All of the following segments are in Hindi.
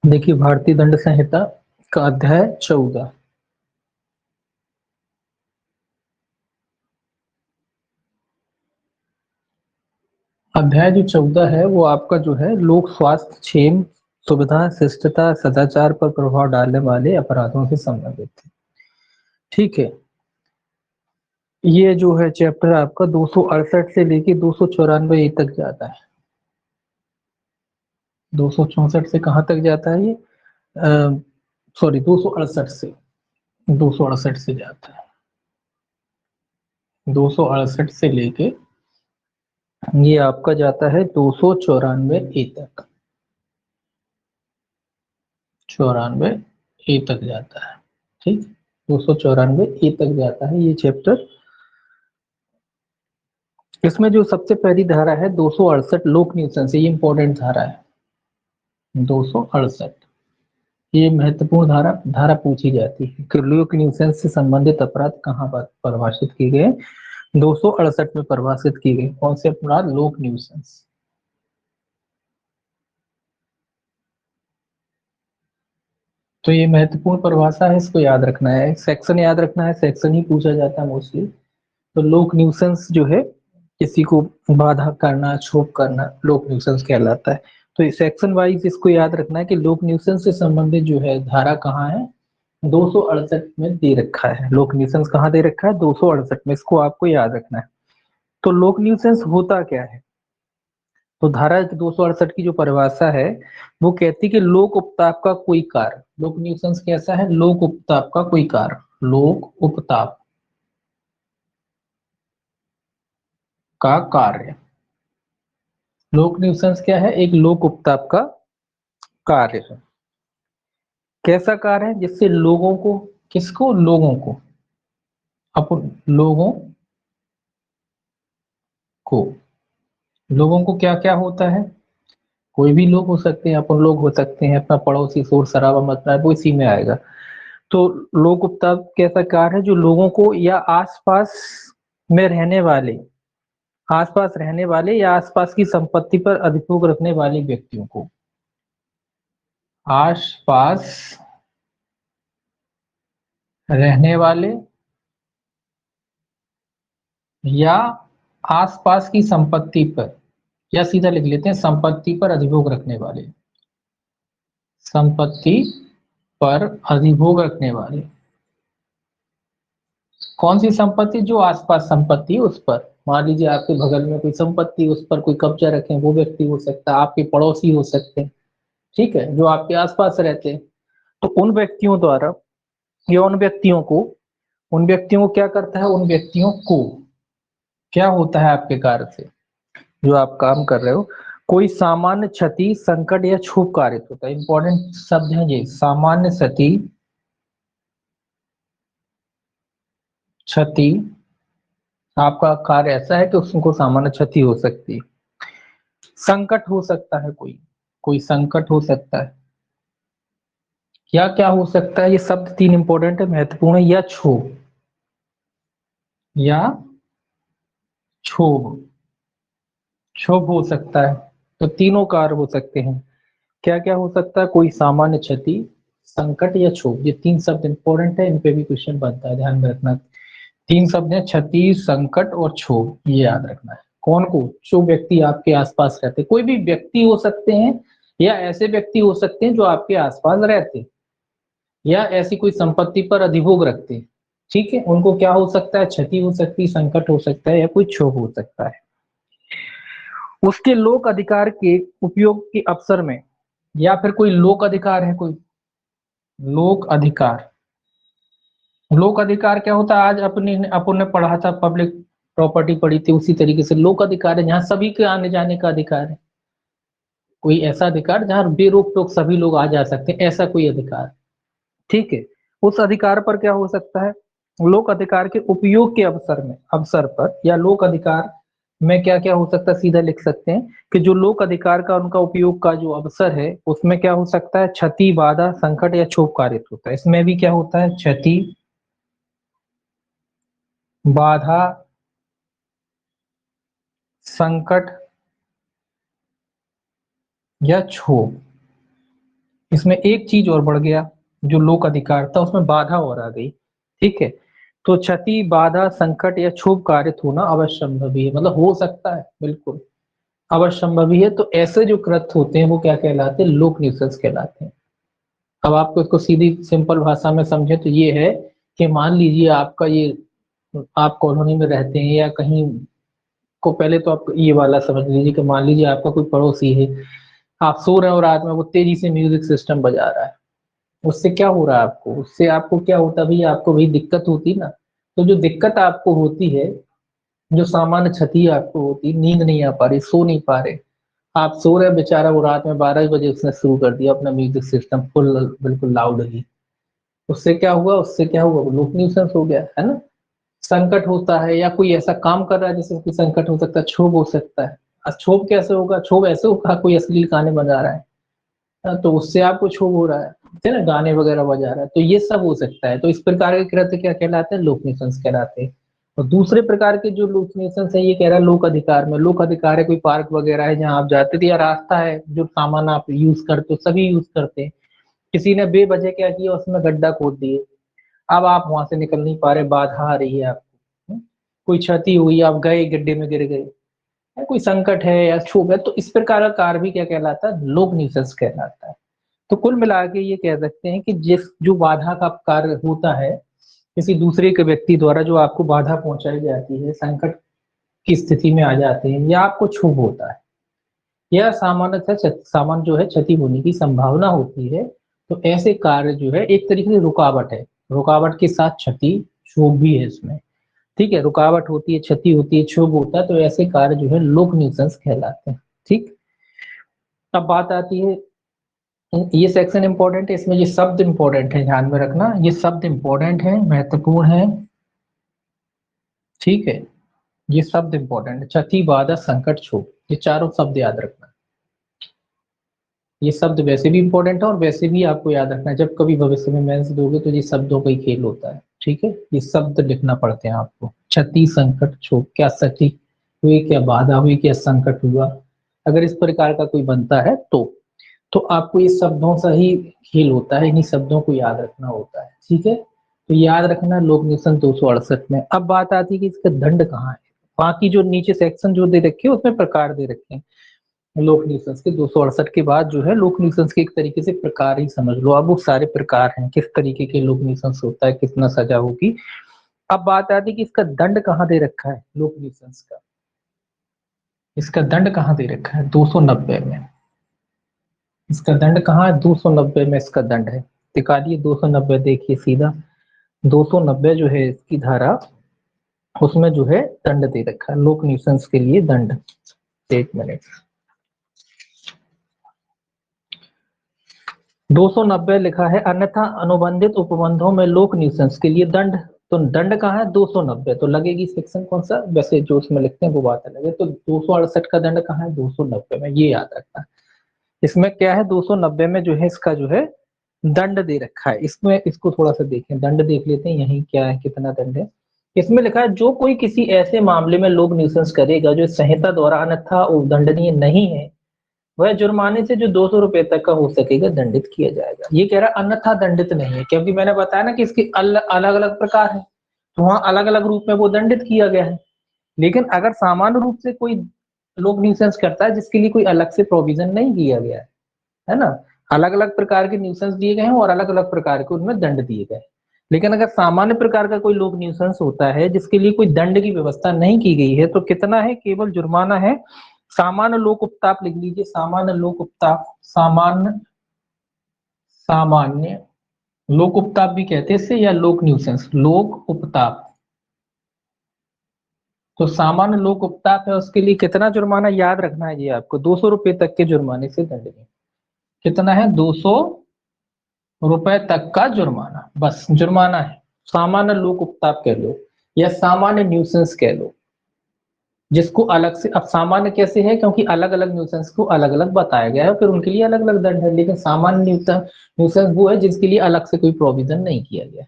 देखिए भारतीय दंड संहिता का अध्याय 14। अध्याय जो 14 है वो आपका जो है लोक स्वास्थ्य, क्षेम, सुविधा, शिष्टता, सदाचार पर प्रभाव डालने वाले अपराधों से संबंधित है। ठीक है, ये जो है चैप्टर आपका 268 से लेके 294 तक जाता है। 264 से कहाँ तक जाता है ये? सॉरी 268 से 268 से जाता है। 268 से लेके ये आपका जाता है 294 तक। 94 तक जाता है। ठीक, 294 तक जाता है ये चैप्टर। इसमें जो सबसे पहली धारा है 268 लोक न्यूसेंस, ये इंपॉर्टेंट धारा है। 268 ये महत्वपूर्ण धारा पूछी जाती है कि लोक न्यूसेंस से संबंधित अपराध कहाँ पर परिभाषित किए गए? 268 में परिभाषित किए गए। कौन से अपराध? लोक न्यूसेंस। तो ये महत्वपूर्ण परिभाषा है, इसको याद रखना है, सेक्शन याद रखना है, सेक्शन ही पूछा जाता है मोस्टली। तो लोक न्यूसेंस जो है किसी को बाधा करना, क्षोभ करना, लोक न्यूसेंस कहलाता है। तो सेक्शन वाइज इसको याद रखना है कि लोक न्यूसेंस से संबंधित जो है धारा कहाँ है? 268 में दे रखा है। लोक न्यूसेंस कहाँ दे रखा है? 268 में। इसको आपको याद रखना है। तो लोक न्यूसेंस होता क्या है? तो धारा 268 की जो परिभाषा है वो कहती है कि लोक उपताप का कोई कार्य। लोक न्यूसेंस कैसा है? लोक उपताप का कोई कार्य। लोक उपताप का कार्य। लोक न्यूसेंस क्या है? एक लोक उपताप का कार्य है। कैसा कार्य है? जिससे लोगों को, किसको? लोगों को, अपन लोगों को, लोगों को क्या क्या होता है? कोई भी लोग हो सकते हैं, अपन लोग हो सकते हैं, अपना पड़ोसी, शोर शराबा मत रहा है, वो इसी में आएगा। तो लोक उपताप कैसा कार्य है? जो लोगों को या आसपास में रहने वाले, आसपास रहने वाले या आसपास की संपत्ति पर अधिभोग रखने वाले व्यक्तियों को, आसपास रहने वाले या आसपास की संपत्ति पर, या सीधा लिख लेते हैं संपत्ति पर अधिभोग रखने वाले, संपत्ति पर अधिभोग रखने वाले। कौन सी संपत्ति? जो आसपास संपत्ति है उस पर। मान लीजिए आपके बगल में कोई संपत्ति, उस पर कोई कब्जा रखे, वो व्यक्ति हो सकता है, आपके पड़ोसी हो सकते हैं, ठीक है, जो आपके आसपास रहते हैं। तो उन व्यक्तियों द्वारा या उन व्यक्तियों को क्या करता है? उन व्यक्तियों को क्या होता है आपके कार्य से, जो आप काम कर रहे हो, कोई सामान्य क्षति, संकट या क्षोभ कारित होता है। इंपॉर्टेंट शब्द है ये, सामान्य क्षति, क्षति। आपका कार्य ऐसा है कि उसको सामान्य क्षति हो सकती है, संकट हो सकता है, कोई कोई संकट हो सकता है, क्या क्या हो सकता है? ये शब्द तीन इंपॉर्टेंट है, महत्वपूर्ण है। या क्षोभ, या क्षोभ, क्षोभ हो सकता है। तो तीनों कार्य हो सकते हैं। क्या क्या हो सकता है? कोई सामान्य क्षति, संकट या क्षोभ। ये तीन शब्द इंपॉर्टेंट है, इन पे भी क्वेश्चन बनता है, ध्यान में रखना। तीन शब्द हैं, क्षति, संकट और क्षोभ, ये याद रखना है। कौन को? जो व्यक्ति आपके आसपास रहते, कोई भी व्यक्ति हो सकते हैं या ऐसे व्यक्ति हो सकते हैं जो आपके आसपास रहते या ऐसी कोई संपत्ति पर अधिभोग रखते, ठीक है, उनको क्या हो सकता है? क्षति हो सकती है, संकट हो सकता है या कोई क्षोभ हो सकता है। उसके लोक अधिकार के उपयोग के अवसर में, या फिर कोई लोक अधिकार है, कोई लोक अधिकार। लोक अधिकार क्या होता है? आज अपने अपन ने पढ़ा था, पब्लिक प्रॉपर्टी पढ़ी थी, उसी तरीके से लोक अधिकार है जहां सभी के आने जाने का अधिकार है। कोई ऐसा अधिकार जहां बेरोक टोक सभी लोग आ जा सकते हैं, ऐसा कोई अधिकार, ठीक है। उस अधिकार पर क्या हो सकता है? लोक अधिकार के उपयोग के अवसर में, अवसर पर, या लोक अधिकार में क्या क्या हो सकता है? सीधा लिख सकते हैं कि जो लोक अधिकार का उनका उपयोग का जो अवसर है उसमें क्या हो सकता है? क्षति, बाधा, संकट या क्षोभ कारित होता है। इसमें भी क्या होता है? क्षति, बाधा, संकट या क्षोभ, इसमें एक चीज और बढ़ गया, जो लोक अधिकार था उसमें बाधा और आ गई। ठीक है, तो क्षति, बाधा, संकट या क्षोभ कारित होना अवश्यंभावी है, मतलब हो सकता है, बिल्कुल अवश्यंभावी है। तो ऐसे जो कृत्य होते हैं वो क्या कहलाते हैं? लोक न्यूसेंस कहलाते हैं। अब आपको इसको सीधी सिंपल भाषा में समझे तो ये है कि मान लीजिए आपका ये, आप कॉलोनी में रहते हैं या कहीं को, पहले तो आप ये वाला समझ लीजिए कि मान लीजिए आपका कोई पड़ोसी है, आप सो रहे हो रात में, वो तेजी से म्यूजिक सिस्टम बजा रहा है, उससे क्या हो रहा है आपको? उससे आपको क्या होता है भैया? आपको भी दिक्कत होती ना। तो जो दिक्कत आपको होती है, जो सामान्य क्षति आपको होती, नींद नहीं आ पा रही, सो नहीं पा रहे, आप सो रहे बेचारा, वो रात में 12 बजे उसने शुरू कर दिया अपना म्यूजिक सिस्टम फुल, बिल्कुल लाउडली, उससे क्या हुआ? उससे क्या हुआ? वो लोक न्यूसेंस हो गया, है ना। संकट होता है या कोई ऐसा काम कर रहा है जिससे कि संकट हो सकता है, क्षोभ हो सकता है। क्षोभ कैसे होगा? क्षोभ ऐसे होगा, कोई अश्लील गाने बजा रहा है, तो उससे आपको क्षोभ हो रहा है ना, गाने वगैरह बजा रहा है, तो ये सब हो सकता है। तो इस प्रकार के कृत्य क्या कहलाते हैं? लोक न्यूसेंस कहलाते हैं। और दूसरे प्रकार के जो लोक न्यूसेंस है, ये कह रहा है लोक अधिकार में। लोक अधिकार है कोई पार्क वगैरह है जहाँ आप जाते थे, या रास्ता है जो सामान आप यूज करते हो, सभी यूज करते हैं, किसी ने बेवजह क्या किया, उसमें गड्ढा खोद दिए, अब आप वहां से निकल नहीं पा रहे, बाधा आ रही है आपको, कोई क्षति हुई, आप गए गड्ढे में गिर गए, या कोई संकट है या क्षोभ है, तो इस प्रकार का कार्य भी क्या कहलाता है? लोक न्यूसेंस कहलाता है। तो कुल मिला के ये कह सकते हैं कि जिस जो बाधा का कार्य होता है, किसी दूसरे के व्यक्ति द्वारा जो आपको बाधा पहुंचाई जाती है, संकट की स्थिति में आ जाते हैं, या आपको क्षोभ होता है, या सामान्यतः सामान्य जो है क्षति होने की संभावना होती है, तो ऐसे कार्य जो है एक तरीके से रुकावट है, रुकावट के साथ क्षति क्षोभ भी है इसमें। ठीक है, रुकावट होती है, क्षति होती है, क्षोभ होता है, तो ऐसे कार्य जो है लोक न्यूसेंस कहलाते हैं। ठीक, अब बात आती है, ये सेक्शन इंपॉर्टेंट है, इसमें ये शब्द इंपॉर्टेंट है, ध्यान में रखना, ये शब्द इंपॉर्टेंट है, महत्वपूर्ण है। ठीक है, ये शब्द इंपॉर्टेंट है, क्षति, बाधा, संकट, क्षोभ, ये चारों शब्द याद रखना। ये शब्द वैसे भी इंपॉर्टेंट है और वैसे भी आपको याद रखना है, जब कभी भविष्य में मेंस दोगे तो ये शब्दों का ही खेल होता है। ठीक है, ये शब्द लिखना पड़ते हैं आपको, क्षति, संकट, क्षोभ। क्या क्षति हुई, क्या बाधा हुई, क्या संकट हुआ, अगर इस प्रकार का कोई बनता है तो आपको ये शब्दों से ही खेल होता है, इन्हीं शब्दों को याद रखना होता है। ठीक है, तो याद रखना लोक न्यूसेंस 268 में। अब बात आती है कि इसका दंड कहाँ है। बाकी जो नीचे सेक्शन जो दे रखे हैं उसमें प्रकार दे रखे हैं, लोक न्यूसेंस के 268 के बाद जो है लोक न्यूसेंस के एक तरीके से प्रकार ही समझ लो, अब वो सारे प्रकार हैं, किस तरीके के लोक न्यूसेंस होता है, कितना सजा होगी। अब बात आती है कि इसका दंड कहाँ दे रखा है लोक न्यूसेंस का, इसका दंड कहाँ दे रखा है? 290 में। इसका दंड कहाँ है? 290 में इसका दंड है। निकालिए 290, देखिए सीधा 290 जो है इसकी धारा, उसमें जो है दंड दे रखा है लोक न्यूसेंस के लिए दंड। एक मिनट, 290 लिखा है, अन्यथा अनुबंधित उपबंधों में लोक न्यूसेंस के लिए दंड। तो दंड कहाँ है? 290, तो लगेगी सेक्शन कौन सा, वैसे जो उसमें लिखते हैं वो बात अलग है। तो 268 का दंड कहाँ है? 290 में, ये याद रखना। इसमें क्या है? 290 में जो है इसका जो है दंड दे रखा है। इसमें इसको थोड़ा सा देखें, दंड देख लेते हैं यही क्या है, कितना दंड है। इसमें लिखा है, जो कोई किसी ऐसे मामले में लोक न्यूसेंस करेगा जो संहिता द्वारा अन्यथा दंडनीय नहीं है, वह जुर्माने से जो 200 रुपए तक का हो सकेगा दंडित किया जाएगा। ये कह रहा है अन्यथा दंडित नहीं है, क्योंकि मैंने बताया ना कि इसके अलग अलग प्रकार है, तो वहां अलग अलग रूप में वो दंडित किया गया है। लेकिन अगर सामान्य रूप से कोई लोक न्यूसेंस करता है जिसके लिए कोई अलग से प्रोविजन नहीं किया गया है ना, अलग अलग प्रकार के न्यूसेंस दिए गए हैं और अलग अलग प्रकार के उनमें दंड दिए गए हैं। लेकिन अगर सामान्य प्रकार का कोई लोक न्यूसेंस होता है जिसके लिए कोई दंड की व्यवस्था नहीं की गई है, तो कितना है? केवल जुर्माना है। सामान्य लोक उपताप लिख लीजिए, सामान्य लोक उपताप, सामान्य लोक उपताप भी कहते हैं इससे, या लोक न्यूसेंस, लोक उपताप। तो सामान्य लोक उपताप है, उसके लिए कितना जुर्माना याद रखना है? ये आपको 200 रुपए तक के जुर्माने से दंडनीय। कितना है? 200 रुपए तक का जुर्माना, बस जुर्माना है। सामान्य लोक उपताप कह लो या सामान्य न्यूसेंस कह लो, जिसको अलग से, अब सामान्य कैसे है, क्योंकि अलग अलग न्यूसेंस को अलग अलग बताया गया है, फिर उनके लिए अलग अलग दंड है। लेकिन सामान्य न्यूसेंस वो है जिसके लिए अलग से कोई प्रोविजन नहीं किया गया।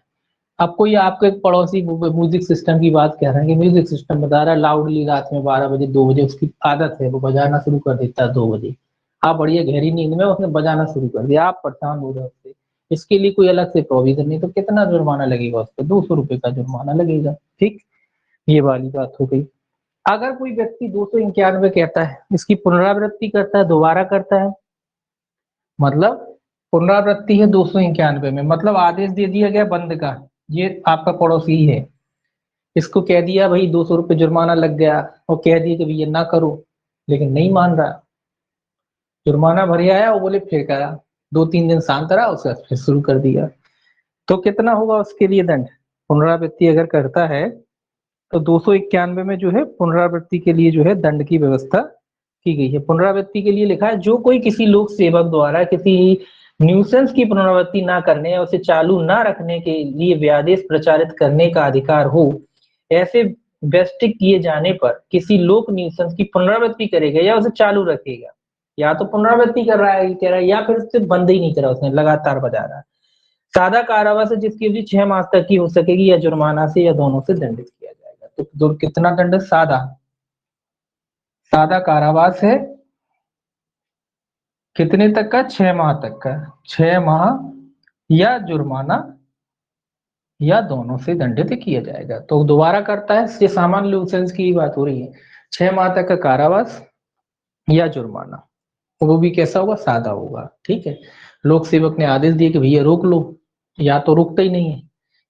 अब कोई आपके एक पड़ोसी म्यूजिक सिस्टम की बात कह रहे हैं कि म्यूजिक सिस्टम बता रहा है लाउडली रात में 12 बजे 2 बजे, उसकी आदत है वो बजाना शुरू कर देता है 2 बजे, आप बढ़िया गहरी नींद में उसने बजाना शुरू कर दिया, आप परेशान हो रहे हो उससे, इसके लिए कोई अलग से प्रोविजन नहीं, तो कितना जुर्माना लगेगा उस पर? 200 रुपए का जुर्माना लगेगा। ठीक, ये वाली बात हो गई। अगर कोई व्यक्ति 291 कहता है, इसकी पुनरावृत्ति करता है, दोबारा करता है, मतलब पुनरावृत्ति है 291 में, मतलब आदेश दे दिया गया बंद का, ये आपका पड़ोसी ही है, इसको कह दिया भाई 200 रुपये जुर्माना लग गया, और कह दिया कि भैया ना करो, लेकिन नहीं मान रहा, जुर्माना भर आया, वो बोले फिर करा, 2-3 दिन शांत रहा, उसके बाद फिर शुरू कर दिया, तो कितना होगा उसके लिए दंड? पुनरावृत्ति अगर करता है तो 291 में जो है पुनरावृत्ति के लिए जो है दंड की व्यवस्था की गई है। पुनरावृत्ति के लिए लिखा है, जो कोई किसी लोक सेवक द्वारा किसी न्यूसेंस की पुनरावृत्ति ना करने या उसे चालू ना रखने के लिए व्यादेश प्रचारित करने का अधिकार हो, ऐसे व्यष्टि किए जाने पर किसी लोक न्यूसेंस की पुनरावृत्ति करेगा या उसे चालू रखेगा, या तो पुनरावृत्ति कर रहा है कह रहा है, या फिर उससे बंद ही नहीं करा, उसने लगातार बजा रहा है, सादा कारावास है जिसकी अवधि 6 मास तक की हो सकेगी, या जुर्माना से, या दोनों से दंडित किया जाएगा। तो कितना दंड? सादा, सादा कारावास है कितने तक का? 6 माह तक का, 6 माह, या जुर्माना, या दोनों से दंडित किया जाएगा। तो दोबारा करता है, ये सामान्य न्यूसेंस की बात हो रही है, 6 माह तक का कारावास या जुर्माना, वो भी कैसा होगा? सादा होगा। ठीक है, लोक सेवक ने आदेश दिया कि भैया रोक लो, या तो रुकता ही नहीं है,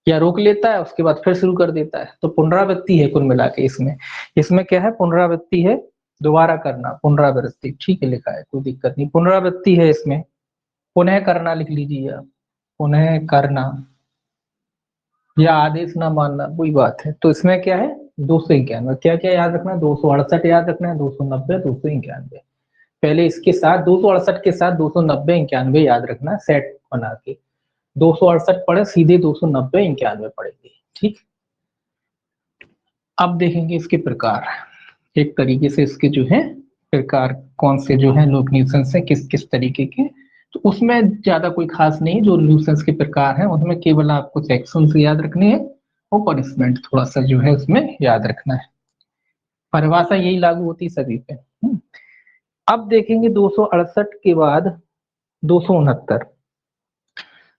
या रोक लेता है उसके बाद फिर शुरू कर देता है, तो पुनरावृत्ति है कुल मिला के इसमें। इसमें क्या है? पुनरावृत्ति है, दोबारा करना, पुनरावृत्ति, ठीक है, लिखा है, कोई दिक्कत नहीं, पुनरावृत्ति है इसमें, पुनः करना लिख लीजिए आप, पुनः करना, या आदेश ना मानना, वही बात है। तो इसमें क्या है? 291, क्या क्या याद रखना है? 268 याद रखना है, 290, 291, पहले इसके साथ 268 के साथ 290, 91 याद रखना, सेट बना के 268 पढ़े सीधे 290, 91 पढ़ेंगे। ठीक, अब देखेंगे इसके प्रकार, एक तरीके से इसके जो है प्रकार, कौन से जो है लोक न्यूसेंस है, किस किस तरीके के। तो उसमें ज्यादा कोई खास नहीं, जो न्यूसेंस के प्रकार हैं उसमें केवल आपको सेक्शन से याद रखने हैं, और पनिशमेंट थोड़ा सा जो है उसमें याद रखना है, परिभाषा यही लागू होती है सभी पे। अब देखेंगे 268 के बाद 269।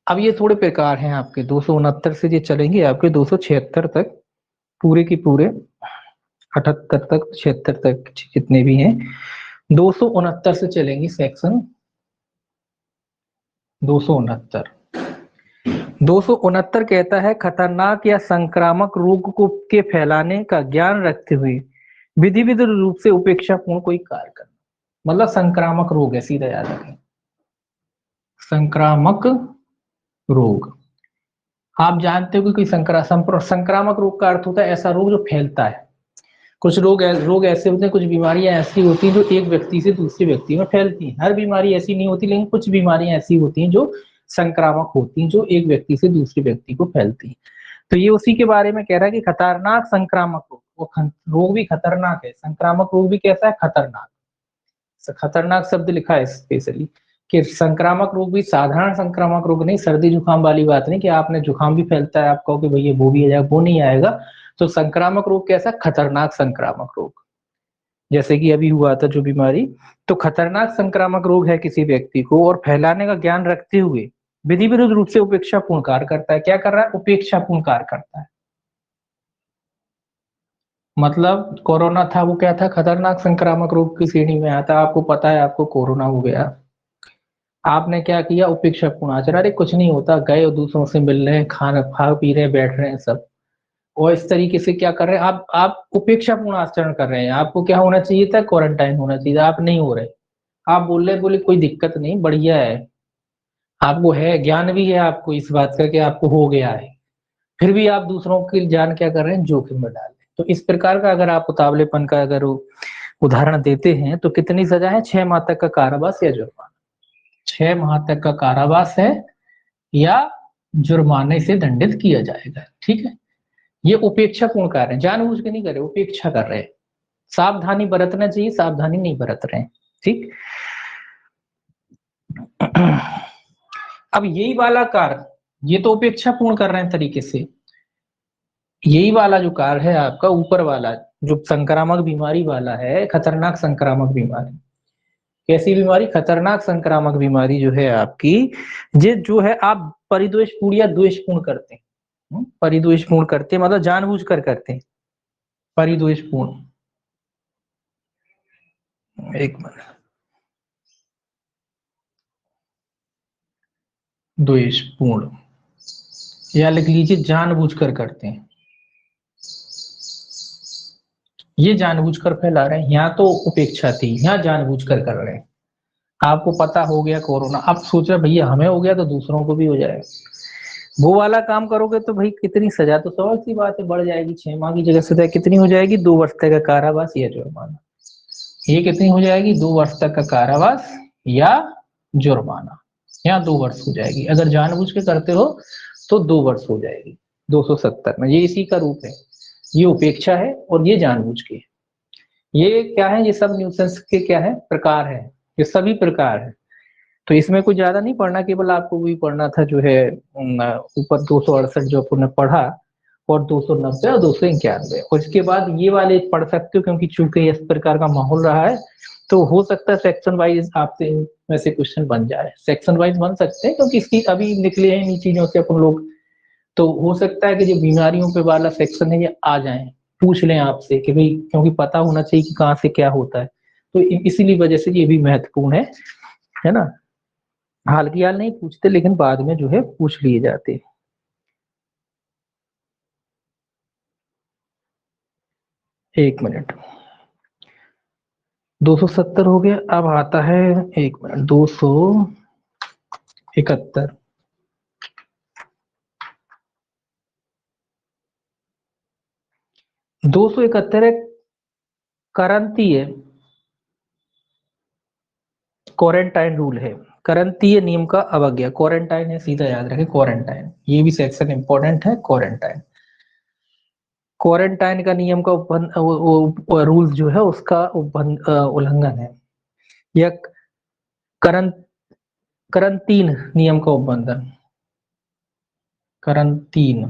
अब ये थोड़े प्रकार हैं आपके, 269 से ये चलेंगे आपके 276 तक, पूरे की पूरे 78 तक, 76 तक जितने भी हैं, 269 से चलेंगे सेक्शन 269। 269 कहता है, खतरनाक या संक्रामक रोग को के फैलाने का ज्ञान रखते हुए विधिवत रूप से उपेक्षापूर्ण कोई कार्य करना, मतलब संक्रामक रोग है, सीधा याद रखें, संक्रामक रोग। आप जानते हो कि कोई संक्रामक रोग का अर्थ होता है ऐसा रोग जो फैलता है। कुछ रोग ऐसे होते हैं, कुछ बीमारियां ऐसी होती हैं जो एक व्यक्ति से दूसरे व्यक्ति में फैलती हैं। हर बीमारी ऐसी नहीं होती, लेकिन कुछ बीमारियां ऐसी होती हैं जो संक्रामक होती हैं, जो एक व्यक्ति से दूसरे व्यक्ति को फैलती हैं। तो ये उसी के बारे में कह रहा है कि खतरनाक संक्रामक रोग, वो रोग भी खतरनाक है, संक्रामक रोग भी कैसा है? खतरनाक। खतरनाक शब्द लिखा है स्पेशली, कि संक्रामक रोग भी साधारण संक्रामक रोग नहीं, सर्दी जुकाम वाली बात नहीं कि आपने जुकाम भी फैलता है, आप कहो कि भैया वो भी आ जाएगा, वो नहीं आएगा। तो संक्रामक रोग कैसा? खतरनाक संक्रामक रोग, जैसे कि अभी हुआ था जो बीमारी। तो खतरनाक संक्रामक रोग है किसी व्यक्ति को, और फैलाने का ज्ञान रखते हुए विधि विरुद्ध रूप से उपेक्षापूर्ण कार्य करता है। क्या कर रहा है? उपेक्षापूर्ण कार्य करता है। मतलब कोरोना था, वो क्या था? खतरनाक संक्रामक रोग की श्रेणी में आता। आपको पता है आपको कोरोना हो गया, आपने क्या किया? उपेक्षापूर्ण आचरण, अरे कुछ नहीं होता, गए और दूसरों से मिल रहे हैं, खाना खा पी रहे हैं, बैठ रहे हैं सब, और इस तरीके से क्या कर रहे हैं आप उपेक्षापूर्ण आचरण कर रहे हैं। आपको क्या होना चाहिए था? क्वारंटाइन होना चाहिए, आप नहीं हो रहे, आप बोल रहे बोले कोई दिक्कत नहीं, बढ़िया है, आपको है ज्ञान भी है आपको इस बात का कि आपको हो गया है, फिर भी आप दूसरों की जान क्या कर रहे हैं? जोखिम में डाल रहे हैं। तो इस प्रकार का अगर आप उतावलेपन का अगर उदाहरण देते हैं, तो कितनी सजा है? 6 माह तक का कारावास या जुर्माना, 6 माह तक का कारावास है, या जुर्माने से दंडित किया जाएगा। ठीक है, ये उपेक्षा पूर्ण कार्य है, जानबूझ के नहीं कर रहे, उपेक्षा कर रहे हैं, सावधानी बरतना चाहिए, सावधानी नहीं बरत रहे हैं। ठीक, अब यही वाला कार्य, ये तो उपेक्षा पूर्ण कर रहे हैं तरीके से, यही वाला जो कार्य है आपका ऊपर वाला, जो संक्रामक बीमारी वाला है, खतरनाक संक्रामक बीमारी, कैसी बीमारी? खतरनाक संक्रामक बीमारी जो है आपकी, ये जो है आप परिद्वेषपूर्ण या द्वेषपूर्ण करते हैं। परिद्वेषपूर्ण करते हैं मतलब जानबूझकर करते हैं। परिद्वेषपूर्ण, एक मिनट, द्वेषपूर्ण, या लिख लीजिए जानबूझकर करते हैं। ये जानबूझकर फैला रहे हैं, यहाँ तो उपेक्षा थी, यहाँ जानबूझकर कर रहे हैं। आपको पता हो गया कोरोना, अब सोच रहे भैया हमें हो गया तो दूसरों को भी हो जाएगा, वो वाला काम करोगे तो भाई कितनी सजा, तो सवाल सी बात है, बढ़ जाएगी। 6 माह की जगह सजा कितनी हो जाएगी? 2 वर्ष तक का कारावास या जुर्माना। ये कितनी हो जाएगी? 2 वर्ष तक का कारावास या जुर्माना, या 2 वर्ष हो जाएगी। अगर जानबूझ के करते हो तो 2 वर्ष हो जाएगी 270 में। ये इसी का रूप है, ये उपेक्षा है और ये जानबूझ के। ये क्या है? ये सब न्यूसेंस के क्या है? प्रकार है, ये सभी प्रकार है। तो इसमें कुछ ज्यादा नहीं पढ़ना, केवल आपको वही पढ़ना था जो है ऊपर 268 जो आपने पढ़ा, और 290 और 291, और इसके बाद ये वाले पढ़ सकते हो, क्योंकि चूंकि इस प्रकार का माहौल रहा है तो हो सकता है सेक्शन वाइज आपसे में से क्वेश्चन बन जाए। सेक्शन वाइज बन सकते हैं क्योंकि इसकी अभी निकले हैं इन चीजों से अपन लोग, तो हो सकता है कि जो बीमारियों पे वाला सेक्शन है ये आ जाए, पूछ लें आपसे कि भाई, क्योंकि पता होना चाहिए कि कहाँ से क्या होता है, तो इसीलिए वजह से ये भी महत्वपूर्ण है ना। हाल की हाल नहीं पूछते, लेकिन बाद में जो है पूछ लिए जाते। एक मिनट, 270 हो गया, अब आता है, एक मिनट, 271। 271 है, करंतीय क्वारंटाइन रूल है, करंतीय नियम का अवज्ञा। क्वारंटाइन है, सीधा याद रखें, क्वारंटाइन, ये भी सेक्शन इंपॉर्टेंट है। क्वारंटाइन, क्वारंटाइन का नियम का रूल जो है उसका उल्लंघन है, या करं करंतीन नियम का उल्लंघन, करंतीन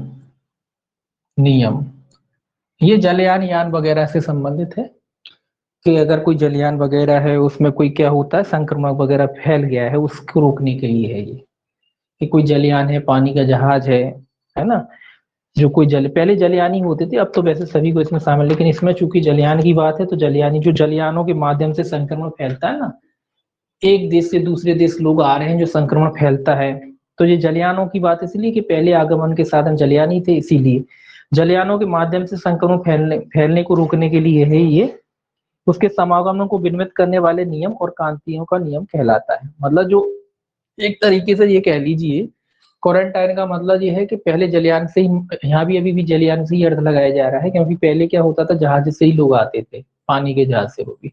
नियम, ये जलयान यान वगैरह से संबंधित है, कि अगर कोई जलयान वगैरह है उसमें कोई क्या होता है, संक्रमण वगैरह फैल गया है, उसको रोकने के लिए है ये। कि कोई जलयान है, पानी का जहाज है ना, जो कोई जल, पहले जलयानी होते थे, अब तो वैसे सभी को इसमें शामिल, लेकिन इसमें चूंकि जलयान की बात है तो जलयानी, जो जलयानों के माध्यम से संक्रमण फैलता है ना, एक देश से दूसरे देश लोग आ रहे हैं जो संक्रमण फैलता है, तो ये जलयानों की बात इसलिए कि पहले आगमन के साधन जलयानी थे, इसीलिए जलयानों के माध्यम से संक्रमण फैलने को रोकने के लिए है ये। उसके समागमों को विनियमित करने वाले नियम और कांतियों का नियम कहलाता है। मतलब जो एक तरीके से ये कह लीजिए, क्वारंटाइन का मतलब ये है कि पहले जलयान से ही, यहाँ भी अभी भी जलयान से ही अर्थ लगाया जा रहा है, क्योंकि पहले क्या होता था, जहाज से ही लोग आते थे, पानी के जहाज से, वो भी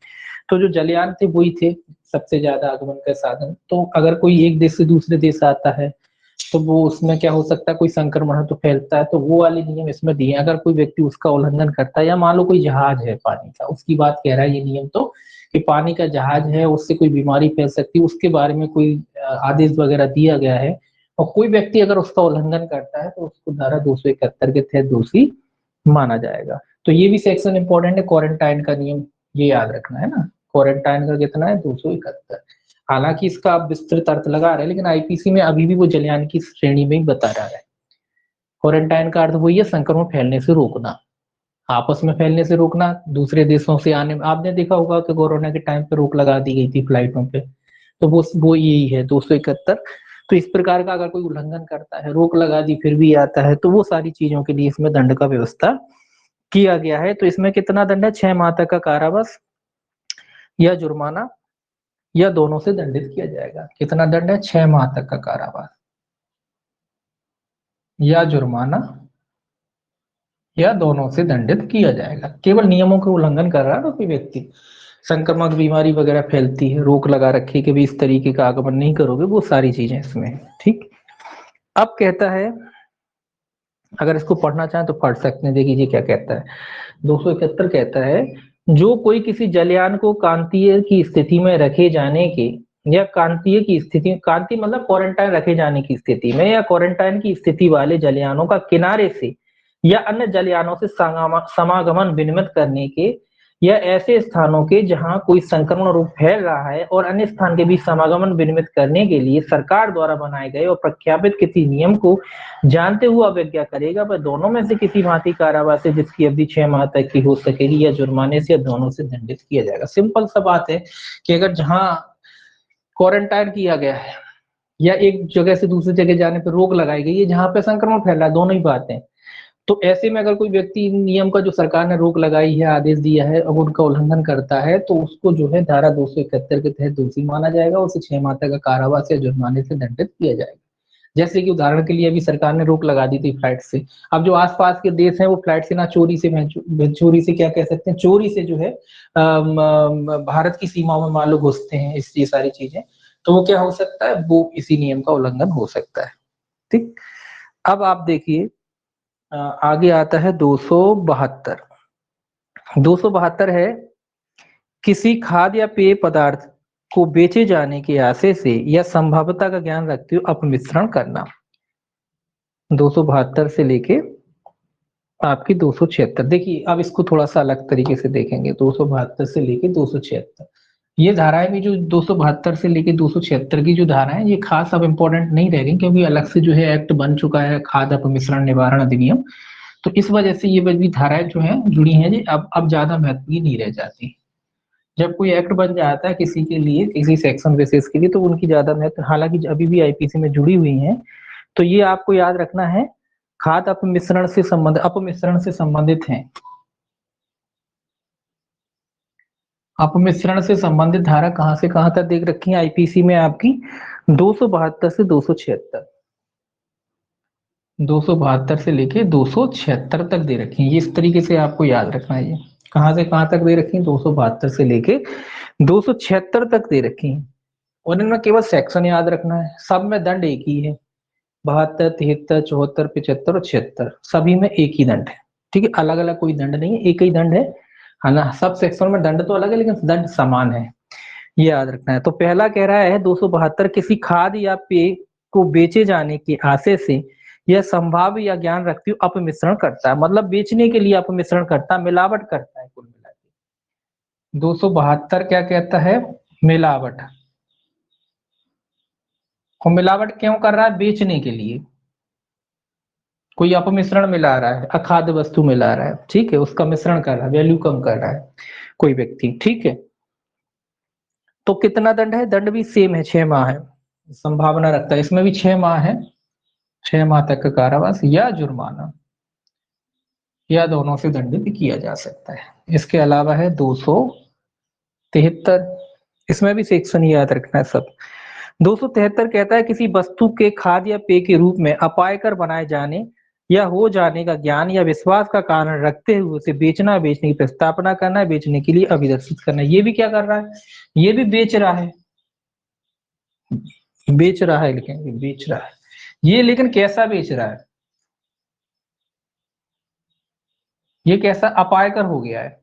तो जो जलयान थे वही थे सबसे ज्यादा आगमन का साधन। तो अगर कोई एक देश से दूसरे देश आता है तो वो उसमें क्या हो सकता है, कोई संक्रमण तो फैलता है, तो वो वाले नियम इसमें दिए। अगर कोई व्यक्ति उसका उल्लंघन करता है, या मान लो कोई जहाज है पानी का, उसकी बात कह रहा है ये नियम, तो कि पानी का जहाज है, उससे कोई बीमारी फैल सकती है, उसके बारे में कोई आदेश वगैरह दिया गया है, और कोई व्यक्ति अगर उसका उल्लंघन करता है तो उसको धारा 271 के तहत दोषी माना जाएगा। तो ये भी सेक्शन इंपॉर्टेंट है, क्वारंटाइन का नियम, ये याद रखना है ना। क्वारंटाइन का कितना है? 271। हालांकि इसका आप विस्तृत अर्थ लगा रहे हैं, लेकिन आईपीसी में अभी भी वो जलयान की श्रेणी में ही बता रहा है। क्वारंटाइन का अर्थ वही है, संक्रमण फैलने से रोकना, आपस में फैलने से रोकना, दूसरे देशों से आने में। आपने देखा होगा कि कोरोना के टाइम पे रोक लगा दी गई थी फ्लाइटों पे, तो वो यही है 271। तो इस प्रकार का अगर कोई उल्लंघन करता है, रोक लगा दी फिर भी आता है, तो वो सारी चीजों के लिए इसमें दंड का व्यवस्था किया गया है। तो इसमें कितना दंड है? 6 माह तक का कारावास या जुर्माना, या दोनों से दंडित किया जाएगा। कितना दंड है? 6 माह तक का कारावास या जुर्माना, या दोनों से दंडित किया जाएगा। केवल नियमों का उल्लंघन कर रहा है ना कोई व्यक्ति, संक्रमक बीमारी वगैरह फैलती है, रोक लगा रखी कि भी इस तरीके का आगमन नहीं करोगे, वो सारी चीजें इसमें है। ठीक, अब कहता है, अगर इसको पढ़ना चाहें तो पढ़ सकते हैं, देखिए क्या कहता है। 271 कहता है, जो कोई किसी जलयान को कांतीय की स्थिति में रखे जाने के, या कांतीय की स्थिति, कांति मतलब क्वारंटाइन रखे जाने की स्थिति में, या क्वारंटाइन की स्थिति वाले जलयानों का किनारे से या अन्य जलयानों से समागमन विनियमित करने के या ऐसे स्थानों के जहां कोई संक्रमण रोग फैल रहा है और अन्य स्थान के बीच समागमन विनियमित करने के लिए सरकार द्वारा बनाए गए और प्रख्यापित किसी नियम को जानते हुए अवज्ञा करेगा, वह दोनों में से किसी भांति कारावास है जिसकी अवधि 6 माह तक की हो सकेगी, या जुर्माने से, या दोनों से दंडित किया जाएगा। सिंपल सा बात है कि अगर जहां क्वारंटाइन किया गया है या एक जगह से दूसरी जगह जाने पर रोक लगाई गई है, जहां पे संक्रमण फैल रहा है, दोनों ही बातें, तो ऐसे में अगर कोई व्यक्ति इन नियम का जो सरकार ने रोक लगाई है, आदेश दिया है, अगर उनका उल्लंघन करता है तो उसको जो है धारा 271 के तहत दोषी माना जाएगा, उसे 6 माह तक का कारावास या जुर्माने से दंडित किया जाएगा। जैसे कि उदाहरण के लिए अभी सरकार ने रोक लगा दी थी फ्लाइट से। अब जो आसपास के देश हैं वो फ्लाइट से ना चोरी से, चोरी से क्या कह सकते हैं, चोरी से जो है भारत की सीमाओं में मान लो घुसते हैं, इस ये सारी चीजें, तो वो क्या हो सकता है, वो इसी नियम का उल्लंघन हो सकता है। ठीक, अब आप देखिए आगे आता है 272। 272 है, किसी खाद्य या पेय पदार्थ को बेचे जाने के आशय से या संभाव्यता का ज्ञान रखते हुए अपमिश्रण करना। 272 से लेके आपकी 276। देखिए अब इसको थोड़ा सा अलग तरीके से देखेंगे। 272 से लेके 276 ये धाराएं भी, जो 272 से लेके 276 की जो धाराएं, ये खास अब इम्पोर्टेंट नहीं रह गई, क्योंकि अलग से जो है एक्ट बन चुका है, खाद्य अपमिश्रण निवारण अधिनियम। तो इस वजह से ये भी धाराएं जो है जुड़ी हैं, जी अब ज्यादा महत्व की नहीं रह जाती। जब कोई एक्ट बन जाता है किसी के लिए, किसी सेक्शन विशेष के लिए, तो उनकी ज्यादा महत्व, हालांकि अभी भी आईपीसी में जुड़ी हुई है। तो ये आपको याद रखना है, खाद्य अपमिश्रण से संबंधित है। अपमिश्रण से संबंधित धारा कहां से कहां तक देख रखी है आईपीसी में आपकी, 272 से 276। 272 से लेके 276 तक दे रखी है, ये इस तरीके से आपको याद रखना है। ये कहां से कहां तक दे रखी है, 272 से लेके 276 तक दे रखी है। और इनमें केवल सेक्शन याद रखना है, सब में दंड एक ही है। 72, 73, 74, 75 और 76 सभी में एक ही दंड है। ठीक है, अलग अलग कोई दंड नहीं है, एक ही दंड है ना। सब सेक्शन में दंड तो अलग है लेकिन दंड समान है, ये याद रखना है। तो पहला कह रहा है 272, किसी खाद्य या पेय को बेचे जाने के आशय से यह संभाव्य या ज्ञान रखते हुए अपमिश्रण करता है, मतलब बेचने के लिए अपमिश्रण करता है, मिलावट करता है कुल मिला के। 272 क्या कहता है, मिलावट। और मिलावट क्यों कर रहा है, बेचने के लिए। कोई अपमिश्रण मिला रहा है, अखाद्य वस्तु मिला रहा है, ठीक है, उसका मिश्रण कर रहा है, वैल्यू कम कर रहा है कोई व्यक्ति, ठीक है। तो कितना दंड है, दंड भी सेम है, 6 माह है, संभावना रखता है, इसमें भी 6 माह है, 6 माह तक का कारावास या जुर्माना, या दोनों से दंडित किया जा सकता है। इसके अलावा है 273, इसमें भी सेक्शन याद रखना है सब। 273 कहता है, किसी वस्तु के खाद्य या पेय के रूप में अपायकर बनाए जाने या हो जाने का ज्ञान या विश्वास का कारण रखते हुए उसे बेचना, बेचने की प्रस्तावना करना, बेचने के लिए अभिदर्शित करना। ये भी क्या कर रहा है, ये भी बेच रहा है, बेच रहा है, लेकिन बेच रहा है ये, लेकिन कैसा बेच रहा है, ये कैसा अपायकर हो गया है।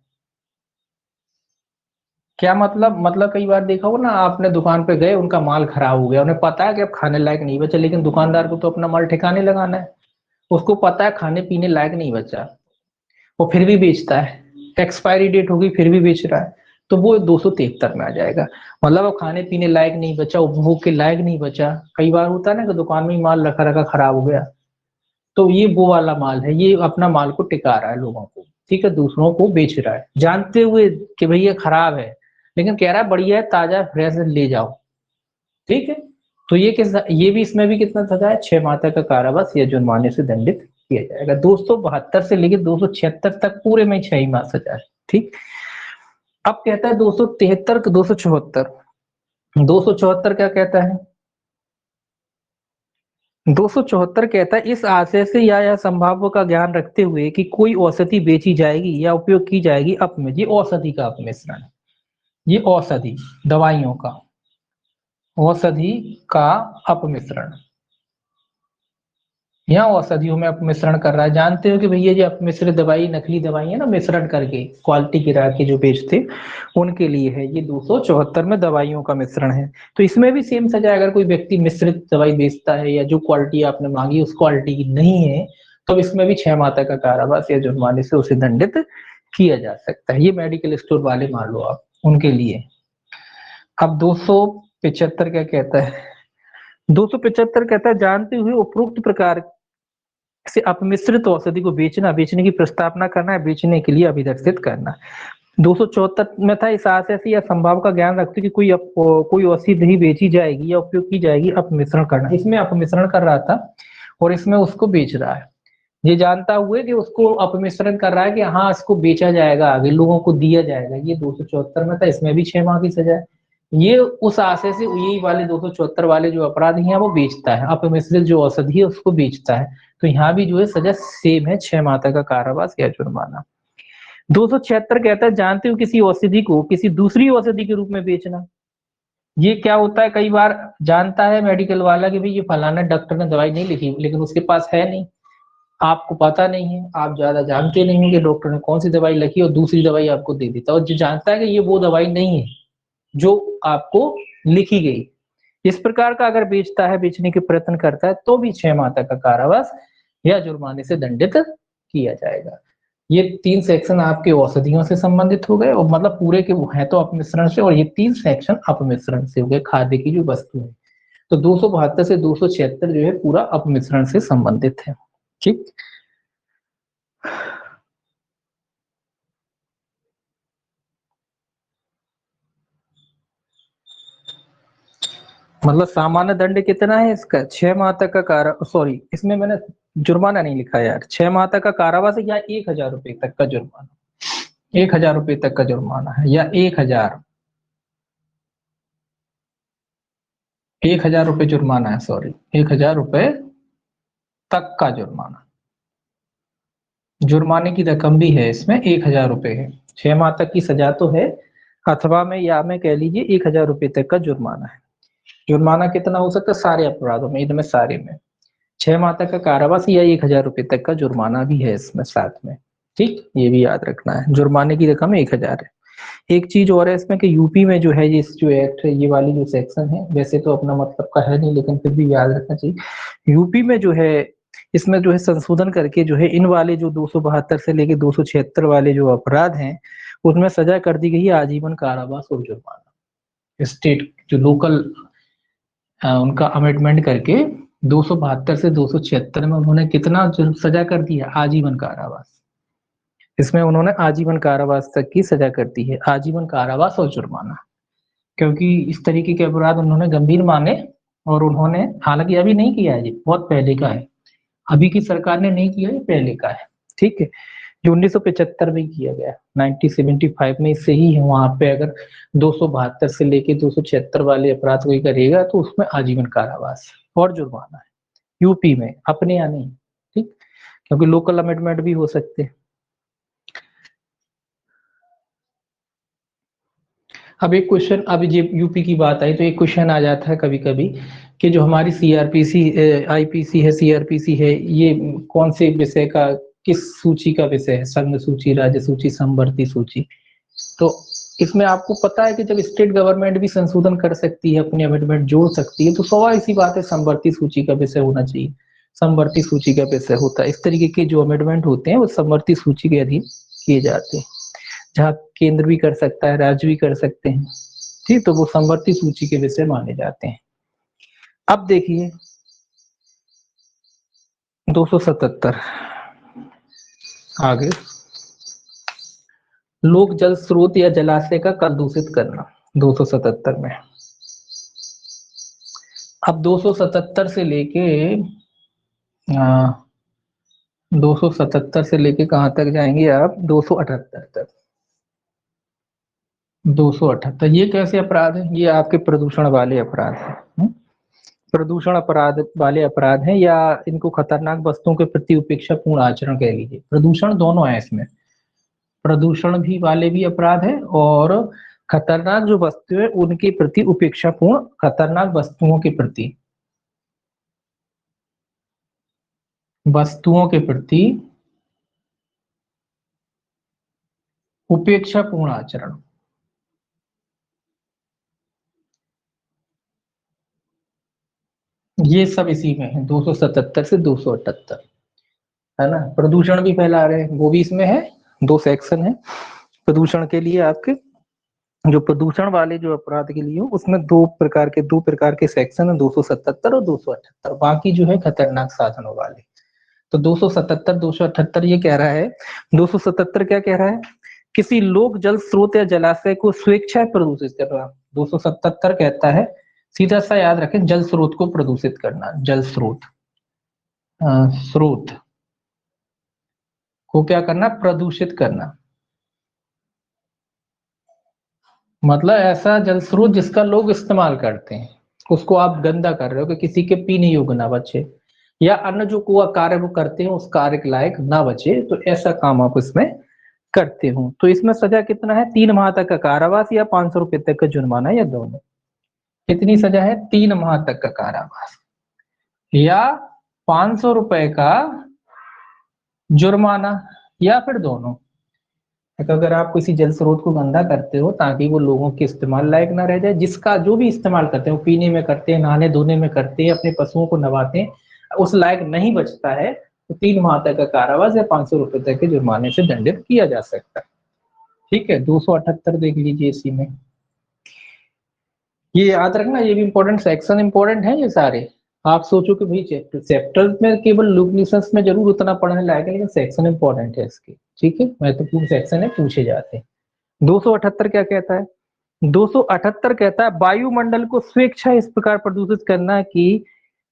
क्या मतलब, कई बार देखा हो ना आपने, दुकान पे गए, उनका माल खराब हो गया, उन्हें पता है कि अब खाने लायक नहीं बचा, लेकिन दुकानदार को तो अपना माल ठिकाने लगाना है, उसको पता है खाने पीने लायक नहीं बचा, वो फिर भी बेचता है, एक्सपायरी डेट होगी फिर भी बेच रहा है, तो वो 273 में आ जाएगा। मतलब वो खाने पीने लायक नहीं बचा, उपभोग के लायक नहीं बचा। कई बार होता है ना कि दुकान में ही माल रखा रखा खराब हो गया, तो ये वो वाला माल है, ये अपना माल को टिका रहा है लोगों को, ठीक है, दूसरों को बेच रहा है जानते हुए कि भैया खराब है, लेकिन कह रहा है बढ़िया है, ताजा फ्रेश ले जाओ, ठीक है। तो ये किस, ये भी, इसमें भी कितना सजा है, 6 माह तक का कारावास या जुर्माने से दंडित किया जाएगा। 272 से लेकर 276 तक पूरे में 6 माह सजा है, ठीक। अब कहता है 273 के 274, 274 क्या कहता है, 274 कहता है, इस आशय से या यह संभाव्य का ज्ञान रखते हुए कि कोई औषधि बेची जाएगी या उपयोग की जाएगी ये औषधि का अपमिश्रण है, ये औषधि, दवाइयों का, औषधि का अपमिश्रण, यहाँ औषधियों में अपमिश्रण कर रहा है। जानते हो कि भैया जी अपमिश्रित दवाई, नकली दवाई है ना, मिश्रण करके क्वालिटी गिरा के जो बेचते, उनके लिए है ये। 274 में दवाइयों का मिश्रण है, तो इसमें भी सेम सजा। अगर कोई व्यक्ति मिश्रित दवाई बेचता है या जो क्वालिटी आपने मांगी उस क्वालिटी की नहीं है, तो इसमें भी 6 माह तक का कारावास या जुर्माने से उसे दंडित किया जा सकता है। ये मेडिकल स्टोर वाले मान लो आप, उनके लिए। अब 275 क्या कहता है? 275 कहता है जानते हुए उपरोक्त प्रकार से अपमिश्रित औषधि को बेचना, बेचने की प्रस्तावना करना है, बेचने के लिए अभिदर्शित करना। 274 में था इस आशय से या संभाव का ज्ञान रखते कि कोई औषधि बेची जाएगी या उपयोग की जाएगी अपमिश्रण करना। इसमें अपमिश्रण कर रहा था और इसमें उसको बेच रहा है, ये जानता हुए कि उसको अपमिश्रण कर रहा है कि हाँ इसको बेचा जाएगा, आगे लोगों को दिया जाएगा। ये 274 में था, इसमें भी 6 माह की सजा है। ये उस आशय से यही वाले 274 वाले जो अपराधी हैं वो बेचता है, अपमिश्रित जो औषधि है उसको बेचता है। तो यहाँ भी जो है सजा सेम है, 6 माह तक का कारावास या जुर्माना। 276 कहता है जानते हो किसी औषधि को किसी दूसरी औषधि के रूप में बेचना। ये क्या होता है, कई बार जानता है मेडिकल वाला कि भाई ये फलाना डॉक्टर ने दवाई नहीं लिखी, लेकिन उसके पास है नहीं, आपको पता नहीं है, आप ज्यादा जानते नहीं हो कि डॉक्टर ने कौन सी दवाई लिखी, और दूसरी दवाई आपको दे देता है, और जो जानता है कि ये वो दवाई नहीं है जो आपको लिखी गई। इस प्रकार का अगर बेचता है, बेचने के प्रयत्न करता है, तो भी 6 माह तक का कारावास या जुर्माने से दंडित किया जाएगा। ये 3 सेक्शन आपके औषधियों से संबंधित हो गए, और मतलब पूरे के वो है तो अपमिश्रण से, और ये 3 सेक्शन अपमिश्रण से हो गए, खाद्य की जो वस्तु है। तो 272 से 276 जो है पूरा अपमिश्रण से संबंधित है। ठीक, मतलब सामान्य दंड कितना है इसका? 6 माह तक का कारा, सॉरी इसमें मैंने जुर्माना नहीं लिखा यार। 6 माह तक का कारावास या 1,000 रुपए तक का जुर्माना, 1,000 रुपए तक का जुर्माना है, या 1,000 रुपए जुर्माना है, सॉरी 1,000 रुपए तक का जुर्माना। जुर्माने की रकम भी है इसमें, 1,000 रुपए है। 6 माह तक की सजा तो है, अथवा में या में कह लीजिए 1,000 रुपए तक का जुर्माना है। जुर्माना कितना हो सकता है? सारे अपराधों में, इनमें सारे में 6 माह तक का कारावास या 1,000 रुपए तक का जुर्माना भी है इसमें साथ में। ठीक, ये भी याद रखना है, जुर्माने की रकम 1,000 है। एक चीज और है इसमें कि यूपी में जो है ये जो एक्ट है, ये वाली जो सेक्शन है, वैसे तो अपना मतलब का है नहीं, लेकिन फिर भी याद रखना चाहिए। यूपी में जो है इसमें जो है संशोधन करके जो है इन वाले जो 272 से लेके 276 वाले जो अपराध हैं उसमें सजा कर दी गई है आजीवन कारावास और जुर्माना। स्टेट जो लोकल उनका अमेंडमेंट करके 272 से 276 में उन्होंने कितना सजा कर दिया? आजीवन कारावास। इसमें उन्होंने आजीवन कारावास तक की सजा कर दी है, आजीवन कारावास और जुर्माना, क्योंकि इस तरीके के अपराध उन्होंने गंभीर माने। और उन्होंने, हालांकि अभी नहीं किया है, ये बहुत पहले का है, अभी की सरकार ने नहीं किया, ये पहले का है। ठीक है, जो 1975 में किया गया, 1975 में इससे ही है। वहां पे अगर 272 से लेके 276 वाले अपराध कोई करेगा तो उसमें आजीवन कारावास और जुर्माना है, यूपी में, अपने यहाँ नहीं। ठीक, क्योंकि लोकल अमेंडमेंट भी हो सकते हैं। अब एक क्वेश्चन, अभी ये यूपी की बात आई तो एक क्वेश्चन आ जाता है कभी कभी कि जो हमारी सीआरपीसी आईपीसी है, सीआरपीसी है, ये कौन से विषय का, किस सूची का विषय है? संघ सूची, राज्य सूची, समवर्ती सूची। तो इसमें आपको पता है कि जब स्टेट गवर्नमेंट भी संशोधन कर सकती है, अपनी अमेंडमेंट जोड़ सकती है, तो स्वाभाविक सी बात है समवर्ती सूची का विषय होना चाहिए। समवर्ती सूची का विषय होता है, इस तरीके के जो अमेंडमेंट होते हैं वो समवर्ती सूची के अधीन किए जाते हैं, जहाँ केंद्र भी कर सकता है, राज्य भी कर सकते हैं। ठीक, तो वो समवर्ती सूची के विषय माने जाते हैं। अब देखिए 277 आगे, लोक जल स्रोत या जलाशय का कल दूषित करना। 277 में, अब 277 से लेके 277 से लेके कहां तक जाएंगे आप? 278 तक। 278 ये कैसे अपराध है? ये आपके प्रदूषण वाले अपराध हैं। प्रदूषण अपराध वाले अपराध हैं, या इनको खतरनाक वस्तुओं के प्रति उपेक्षा पूर्ण आचरण कह लीजिए। प्रदूषण दोनों है इसमें, प्रदूषण भी वाले भी अपराध है, और खतरनाक जो वस्तु है उनके प्रति उपेक्षा पूर्ण, खतरनाक वस्तुओं के प्रति, वस्तुओं के प्रति उपेक्षा पूर्ण आचरण। ये सब इसी में है, 277 से 278, है ना। प्रदूषण भी फैला रहे हैं वो भी इसमें है, दो सेक्शन है प्रदूषण के लिए आपके, जो प्रदूषण वाले जो अपराध के लिए हो उसमें दो प्रकार के सेक्शन है, 277 और 278। बाकी जो है खतरनाक साधनों वाले। तो 277 278 ये कह रहा है, 277 क्या कह रहा है, किसी लोक जल स्रोत या जलाशय को स्वेच्छा प्रदूषित करना। 277 कहता है, सीधा सा याद रखें, जल स्रोत को प्रदूषित करना, जल स्रोत स्रोत को क्या करना, प्रदूषित करना। मतलब ऐसा जल स्रोत जिसका लोग इस्तेमाल करते हैं उसको आप गंदा कर रहे हो कि किसी के पीने योग्य ना बचे, या अन्य जो कुआ कार्य वो करते हैं उस कार्य के लायक ना बचे, तो ऐसा काम आप इसमें करते हो। तो इसमें सजा कितना है, 3 माह तक का कारावास या 500 रुपए तक का जुर्माना, या दोनों। कितनी सजा है, 3 माह तक का कारावास या 500 रुपए का जुर्माना, या फिर दोनों। अगर आप किसी जल स्रोत को गंदा करते हो ताकि वो लोगों के इस्तेमाल लायक ना रह जाए, जिसका जो भी इस्तेमाल करते हैं, पीने में करते हैं, नहाने धोने में करते हैं, अपने पशुओं को नहवाते हैं, उस लायक नहीं बचता है, तो 3 माह तक का कारावास या 500 रुपए तक के जुर्माने से दंडित किया जा सकता है। ठीक है, 278 देख लीजिए इसी में। ये याद रखना, ये भी इंपॉर्टेंट सेक्शन इंपॉर्टेंट है ये सारे। आप सोचो कि भाई चैप्टर में केवल लूप न्यूसेंस में जरूर उतना पढ़ने लायक है, लेकिन सेक्शन इंपॉर्टेंट है इसके। ठीक है, महत्वपूर्ण सेक्शन है, पूछे जाते हैं। 278 क्या कहता है, 278 कहता है वायुमंडल को स्वेच्छा इस प्रकार प्रदूषित करना कि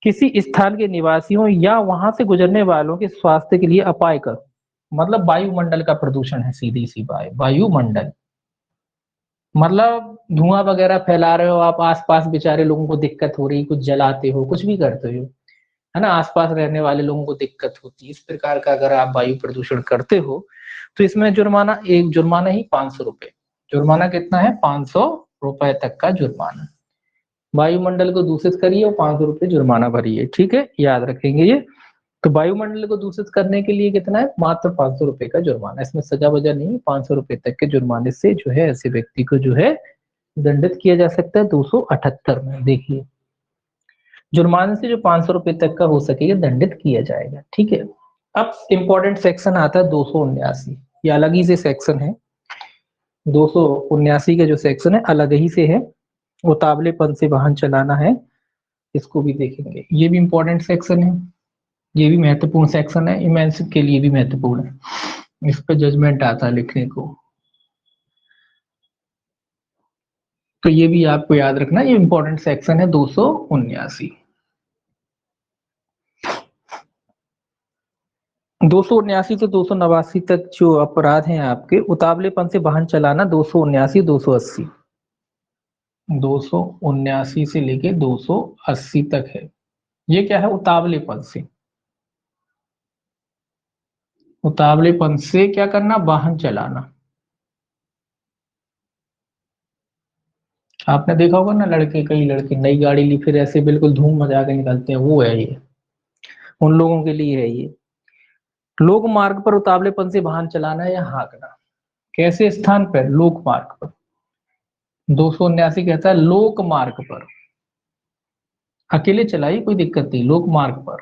किसी स्थान के निवासियों या वहां से गुजरने वालों के स्वास्थ्य के लिए अपायकर। मतलब वायुमंडल का प्रदूषण है, सीधी सी बात, वायुमंडल मतलब धुआं वगैरह फैला रहे हो आप, आसपास बेचारे लोगों को दिक्कत हो रही, कुछ जलाते हो, कुछ भी करते हो, है ना, आसपास रहने वाले लोगों को दिक्कत होती है, इस प्रकार का अगर आप वायु प्रदूषण करते हो तो इसमें जुर्माना, एक जुर्माना ही 500 रुपए। जुर्माना कितना है, 500 रुपए तक का जुर्माना। वायुमंडल को दूषित करिए और 500 रुपए जुर्माना भरिए। ठीक है, याद रखेंगे ये। तो वायुमंडल को दूषित करने के लिए कितना है, मात्र 500 रुपए का जुर्माना। इसमें सजा वजा नहीं, 500 रुपए तक के जुर्माने से जो है ऐसे व्यक्ति को जो है दंडित किया जा सकता है। 278 में देखिए, जुर्माने से जो 500 रुपए तक का हो सकेगा दंडित किया जाएगा। ठीक है, अब इंपॉर्टेंट सेक्शन आता है 279, ये अलग ही से सेक्शन है। 279 का जो सेक्शन है अलग ही से है, उतावलेपन से वाहन चलाना है, इसको भी देखेंगे। ये भी इंपॉर्टेंट सेक्शन है, ये भी महत्वपूर्ण सेक्शन है, इमेंस के लिए भी महत्वपूर्ण है, इस पर जजमेंट आता है लिखने को। तो ये भी आपको याद रखना, ये इंपॉर्टेंट सेक्शन है 279। 279 से 289 तक जो अपराध हैं आपके, उतावलेपन से वाहन चलाना 279 280, 279 से लेके 280 तक है। ये क्या है, उतावलेपन से, उतावलेपन से क्या करना, वाहन चलाना। आपने देखा होगा ना, लड़के, कई लड़के नई गाड़ी ली फिर ऐसे बिल्कुल धूम मचा के निकलते हैं, वो है ये, उन लोगों के लिए है ये। लोक मार्ग पर उतावलेपन से वाहन चलाना या हाँकना, कैसे स्थान पर, लोक मार्ग पर। 279 कहता है लोक मार्ग पर, अकेले चलाइए कोई दिक्कत नहीं, लोक मार्ग पर।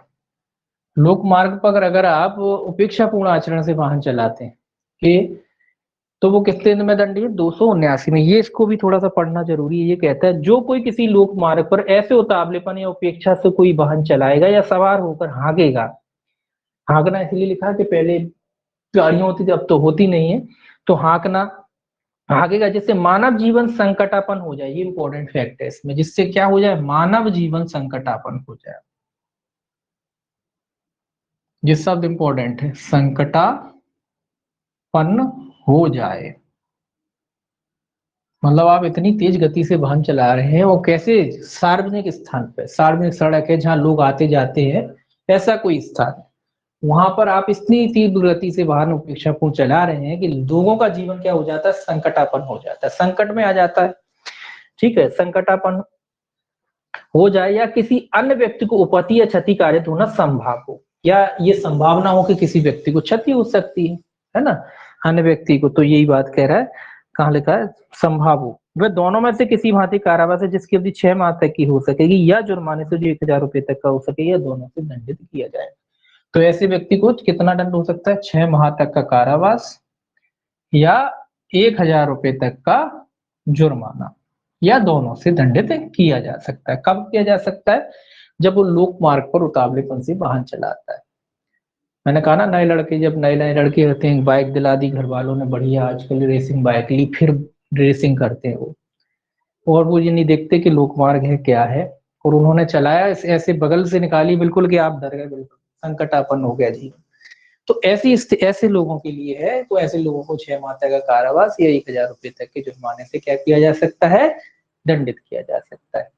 लोक मार्ग पर अगर आप उपेक्षापूर्ण आचरण से वाहन चलाते हैं कि, तो वो कितने में दंडी है, 279 में। ये इसको भी थोड़ा सा पढ़ना जरूरी है। ये कहता है जो कोई किसी लोक मार्ग पर ऐसे उतावलेपन या उपेक्षा से कोई वाहन चलाएगा या सवार होकर हाँकेगा, हाँकना इसलिए लिखा कि पहले गाड़ियां होती थी, अब तो होती नहीं है, तो हाँकना, हाँकेगा जिससे मानव जीवन संकटापन हो जाए। ये इंपॉर्टेंट फैक्ट है इसमें, जिससे क्या हो जाए, मानव जीवन संकटापन हो जाए। ये शब्द इंपॉर्टेंट है, संकटापन्न हो जाए। मतलब आप इतनी तेज गति से वाहन चला रहे हैं, वो कैसे, सार्वजनिक स्थान पे, सार्वजनिक सड़क है जहां लोग आते जाते हैं, ऐसा कोई स्थान, वहां पर आप इतनी तीव्र गति से वाहन उपेक्षापूर्ण चला रहे हैं कि लोगों का जीवन क्या हो जाता है, संकटापन्न हो जाता है, संकट में आ जाता है। ठीक है, संकटापन्न हो जाए या किसी अन्य व्यक्ति को उपति या क्षति कारित होना संभव हो, या ये संभावना हो कि किसी व्यक्ति को क्षति हो सकती है ना, अन्य व्यक्ति को। तो यही बात कह रहा है, कहाँ लिखा है, संभव हो, वह दोनों में से किसी भांति कारावास है जिसकी अवधि 6 माह तक की हो सकेगी, या जुर्माने से जो 1000 रुपए तक का हो सके, या दोनों से दंडित किया जाए। तो ऐसे व्यक्ति को कितना दंड हो सकता है, 6 माह तक का कारावास या 1,000 रुपए तक का जुर्माना, या दोनों से दंडित किया जा सकता है। कब किया जा सकता है? जब वो लोक मार्ग पर उतावलेपन से वाहन चलाता है। मैंने कहा ना, नए लड़के जब नए नए लड़के होते हैं, बाइक दिला दी घर वालों ने, बढ़िया आजकल रेसिंग बाइक ली, फिर रेसिंग करते हैं वो, और वो ये नहीं देखते कि लोक मार्ग है क्या है, और उन्होंने चलाया ऐसे बगल से निकाली बिल्कुल कि आप डर गए, बिल्कुल संकटापन्न हो गया जी। तो ऐसे लोगों के लिए है, तो ऐसे लोगों को 6 माह तक का कारावास या 1,000 रुपए तक के जुर्माने से क्या किया जा सकता है? दंडित किया जा सकता है।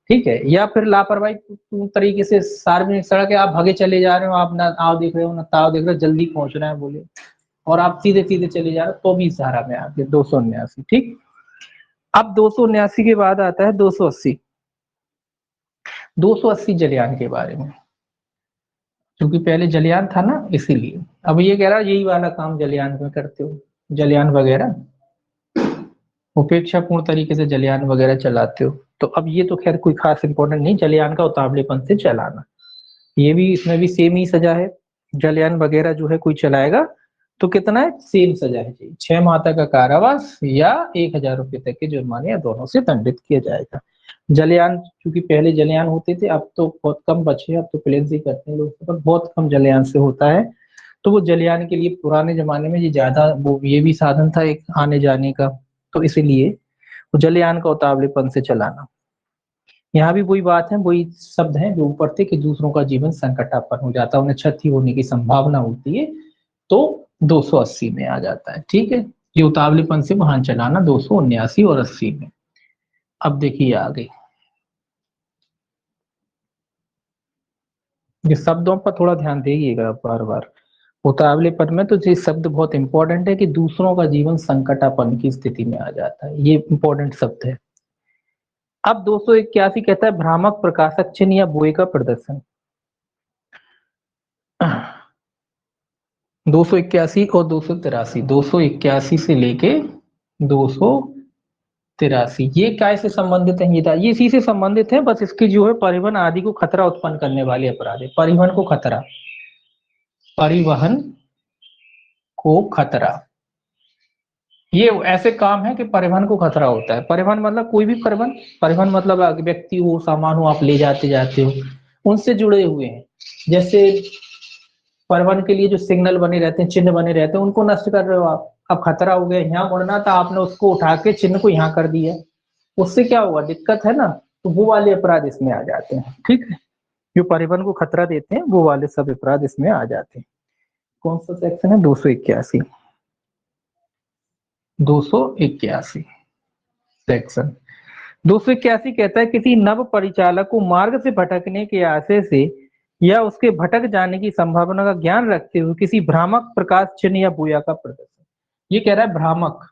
ठीक है। या फिर लापरवाही तरीके से सार्वजनिक सड़क है, आप भागे चले जा रहे हो, आप ना आओ देख रहे हो ना ताव देख रहे हो, जल्दी पहुंचना है बोले, और आप सीधे सीधे चले जा रहे हो, तो भी इस धारा में आगे 279। ठीक। अब 279 के बाद आता है 280। 280 जलयान के बारे में, क्योंकि पहले जलयान था ना, इसीलिए अब ये कह रहा है यही वाला काम जलयान में करते हो, जलयान वगैरह उपेक्षापूर्ण तरीके से जलयान वगैरह चलाते हो। तो अब ये तो खैर कोई खास इंपॉर्टेंट नहीं, जलयान का उतावलेपन से चलाना, ये भी, इसमें भी सेम ही सजा है। जलयान वगैरह जो है कोई चलाएगा तो कितना है? सेम सजा है जी, 6 माह तक का कारावास या 1,000 रुपए तक के जुर्माने, या दोनों से दंडित किया जाएगा। जलयान, क्योंकि पहले जलयान होते थे, अब तो बहुत कम बचे, अब तो प्लेन से ही करते हैं लोग, पर बहुत कम जलयान से होता है। तो वो जलयान के लिए पुराने जमाने में ये ज्यादा, वो ये भी साधन था एक आने जाने का, तो इसीलिए वो जलयान का उतावलेपन से चलाना। यहाँ भी वही बात है, वही शब्द हैं जो ऊपर थे कि दूसरों का जीवन संकटापन्न हो जाता है, उन्हें क्षति होने की संभावना होती है, तो 280 में आ जाता है। ठीक है। ये उतावलेपन से वाहन चलाना 279 और 80 में। अब देखिए आगे, ये शब्दों पर थोड़ा ध्यान दीजिएगा बार बार। उतावलेपन में तो ये शब्द बहुत इंपॉर्टेंट है कि दूसरों का जीवन संकटापन्न की स्थिति में आ जाता है, ये इंपॉर्टेंट शब्द है। अब 281 कहता है भ्रामक प्रकाशक चिन्ह या बुए का प्रदर्शन। 281 और 283, 281 से लेके 283, ये क्या से संबंधित है? ये इसी से संबंधित है, बस इसकी जो है परिवहन आदि को खतरा उत्पन्न करने वाले अपराध है। परिवहन को खतरा, परिवहन को खतरा, ये ऐसे काम है कि परिवहन को खतरा होता है। परिवहन मतलब कोई भी परिवहन, परिवहन मतलब व्यक्ति हो, सामान हो, आप ले जाते जाते हो, उनसे जुड़े हुए हैं। जैसे परिवहन के लिए जो सिग्नल बने रहते हैं, चिन्ह बने रहते हैं, उनको नष्ट कर रहे हो आप। अब खतरा हो गया, यहाँ मुड़ना था, आपने उसको उठा के चिन्ह को यहाँ कर दिया, उससे क्या हुआ? दिक्कत है ना। तो वो वाले अपराध इसमें आ जाते हैं। ठीक है। जो परिवहन को खतरा देते हैं, वो वाले सब अपराध इसमें आ जाते हैं। कौन सा सेक्शन है? 281। 281 सेक्शन 281 कहता है किसी नव परिचालक को मार्ग से भटकने के आशय से या उसके भटक जाने की संभावना का ज्ञान रखते हुए किसी भ्रामक प्रकाश चिन्ह या बुया का प्रदर्शन। ये कह रहा है भ्रामक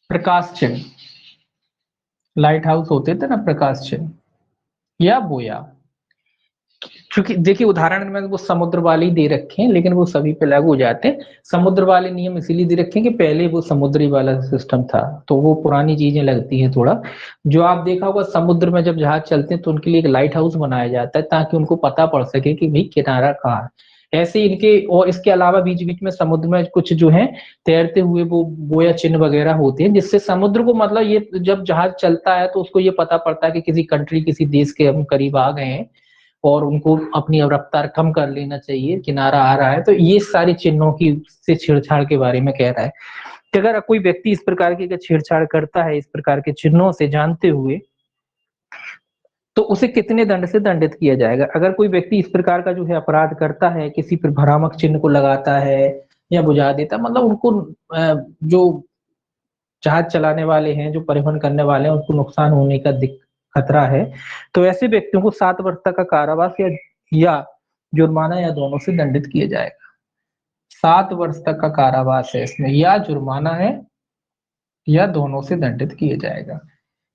प्रकाश चिन्ह, लाइट हाउस होते थे ना, प्रकाश चिन्ह या बोया। क्योंकि देखिए उदाहरण में वो समुद्र वाले ही दे रखे हैं, लेकिन वो सभी पे लागू हो जाते हैं। समुद्र वाले नियम इसीलिए दे रखे हैं कि पहले वो समुद्री वाला सिस्टम था, तो वो पुरानी चीजें लगती हैं थोड़ा। जो आप देखा होगा समुद्र में जब जहाज चलते हैं तो उनके लिए एक लाइट हाउस बनाया जाता है, ताकि उनको पता पड़ सके कि भाई किनारा कहाँ है। ऐसे इनके, और इसके अलावा बीच बीच में समुद्र में कुछ जो है तैरते हुए वो बोया चिन्ह वगैरह होते हैं, जिससे समुद्र को, मतलब ये जब जहाज चलता है तो उसको ये पता पड़ता है कि किसी कंट्री, किसी देश के हम करीब आ गए हैं, और उनको अपनी रफ्तार कम कर लेना चाहिए, किनारा आ रहा है। तो ये सारी चिन्हों की से छेड़छाड़ के बारे में कह रहा है कि अगर कोई व्यक्ति इस प्रकार की छेड़छाड़ करता है, इस प्रकार के चिन्हों से जानते हुए, तो उसे कितने दंड से दंडित किया जाएगा। अगर कोई व्यक्ति इस प्रकार का जो है अपराध करता है, किसी पर भ्रामक चिन्ह को लगाता है या बुझा देता, मतलब उनको जो जहाज चलाने वाले हैं, जो परिवहन करने वाले हैं, उनको नुकसान होने का खतरा है, तो ऐसे व्यक्तियों को 7 वर्ष तक का कारावास या जुर्माना या दोनों से दंडित किया जाएगा। 7 वर्ष तक का कारावास है इसमें, या जुर्माना है या दोनों से दंडित किया जाएगा।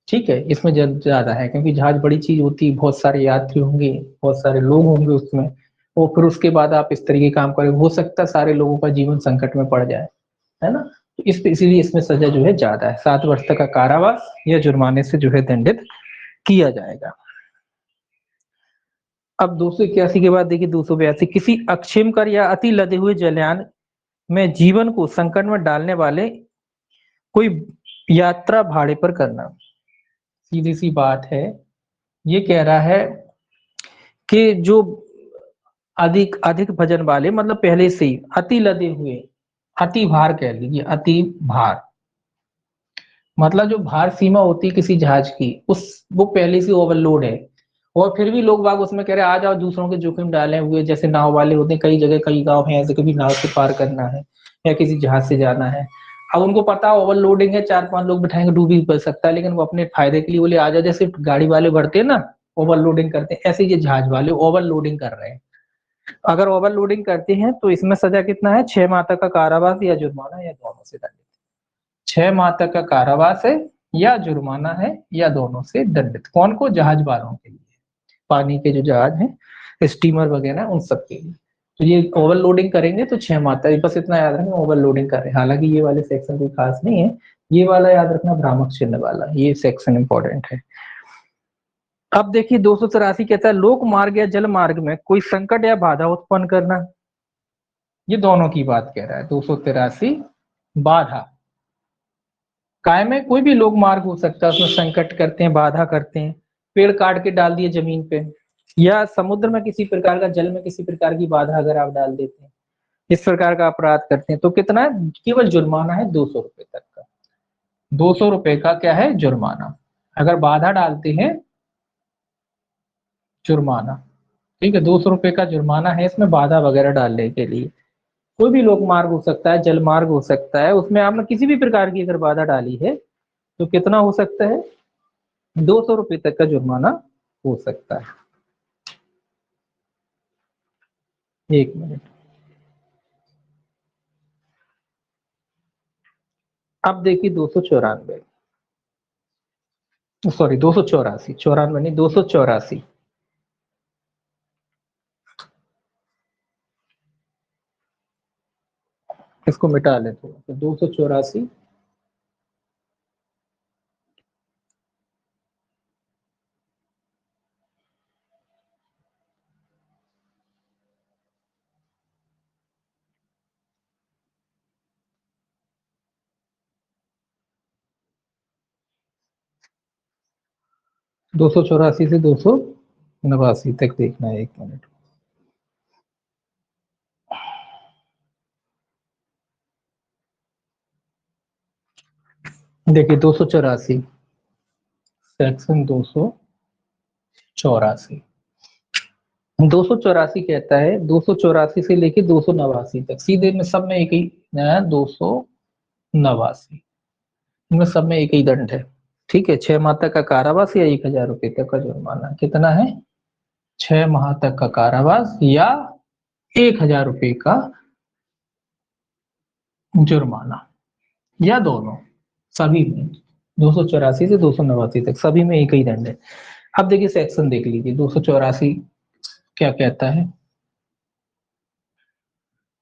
ठीक है। इसमें ज्यादा है क्योंकि जहाज बड़ी चीज होती है, बहुत सारे यात्री होंगे, बहुत सारे लोग होंगे उसमें, और फिर उसके बाद आप इस तरीके काम करेंगे, हो सकता है सारे लोगों का जीवन संकट में पड़ जाए, है ना। तो इसीलिए इसमें सजा जो है ज्यादा है, 7 वर्ष तक का कारावास या जुर्माने से जो है दंडित किया जाएगा। अब 281 के बाद देखिए 282, किसी अक्षिम कर या अति लदे हुए जलयान में जीवन को संकट में डालने वाले कोई यात्रा भाड़े पर करना। सीधी सी बात है, ये कह रहा है कि जो अधिक अधिक वजन वाले, मतलब पहले से ही अति लदे हुए, अति भार कह लीजिए, अति भार मतलब जो भार सीमा होती है किसी जहाज की, उस वो पहले से ओवरलोड है, और फिर भी लोग बाग उसमें कह रहे हैं आ जाओ, दूसरों के जोखिम डाले हुए, जैसे नाव वाले होते हैं, कई जगह कई गांव हैं ऐसे, कभी नाव से पार करना है या किसी जहाज से जाना है। अब उनको पता ओवरलोडिंग है, 4-5 लोग बिठाएंगे, डूब भी पड़ सकता है, लेकिन वो अपने फायदे के लिए बोले आ जाओ, जैसे गाड़ी वाले बढ़ते हैं ना, ओवरलोडिंग करते हैं, ऐसे ये जहाज वाले ओवरलोडिंग कर रहे हैं। अगर ओवरलोडिंग करते हैं तो इसमें सजा कितना है, 6 माह तक का कारावास या जुर्माना या दोनों से दंडित। 6 माह तक का कारावास है या जुर्माना है या दोनों से दंडित। कौन को, जहाज वालों के लिए, पानी के जो जहाज हैं, स्टीमर वगैरह, उन सब के लिए। तो ये ओवरलोडिंग करेंगे तो 6 माह तक, बस इतना याद रखना ओवरलोडिंग कर रहे हैं। हालांकि ये वाले सेक्शन कोई खास नहीं है, ये वाला याद रखना, भ्रामक चिन्ह वाला, ये सेक्शन इंपॉर्टेंट है। अब देखिए 283 कहता है लोक मार्ग या जल मार्ग में कोई संकट या बाधा उत्पन्न करना। ये दोनों की बात कह रहा है 283। बाधा, काय में कोई भी लोक मार्ग हो सकता है, उसमें संकट करते हैं, बाधा करते हैं, पेड़ काट के डाल दिए जमीन पे, या समुद्र में किसी प्रकार का, जल में किसी प्रकार की बाधा अगर आप डाल देते हैं, इस प्रकार का अपराध करते हैं, तो कितना है, केवल जुर्माना है 200 रुपए तक का। 200 रुपए का क्या है, जुर्माना। अगर बाधा डालते हैं, जुर्माना, ठीक है, 200 रुपए का जुर्माना है इसमें, बाधा वगैरह डालने के लिए। कोई भी लोक मार्ग हो सकता है, जल मार्ग हो सकता है, उसमें आपने किसी भी प्रकार की अगर बाधा डाली है तो कितना हो सकता है, 200 रुपए तक का जुर्माना हो सकता है। 1 मिनट। अब देखिए 294, सॉरी 284, 94 नहीं, 284। इसको मिटा ले थोड़ा, तो 284। से 289 तक देखना है, 1 मिनट। देखिए 284, सेक्शन 284। 284 कहता है, 284 से लेके 289 तक, सीधे में सब में एक ही, 289 इनमें सब में एक ही दंड है, ठीक है। 6 माह तक का कारावास या 1,000 रुपए तक का जुर्माना। कितना है, 6 माह तक का कारावास या 1,000 रुपए का जुर्माना, या दोनों, सभी में। 284 से 289 तक सभी में एक ही दंड है। अब देखिए सेक्शन देख लीजिए 284 क्या कहता है।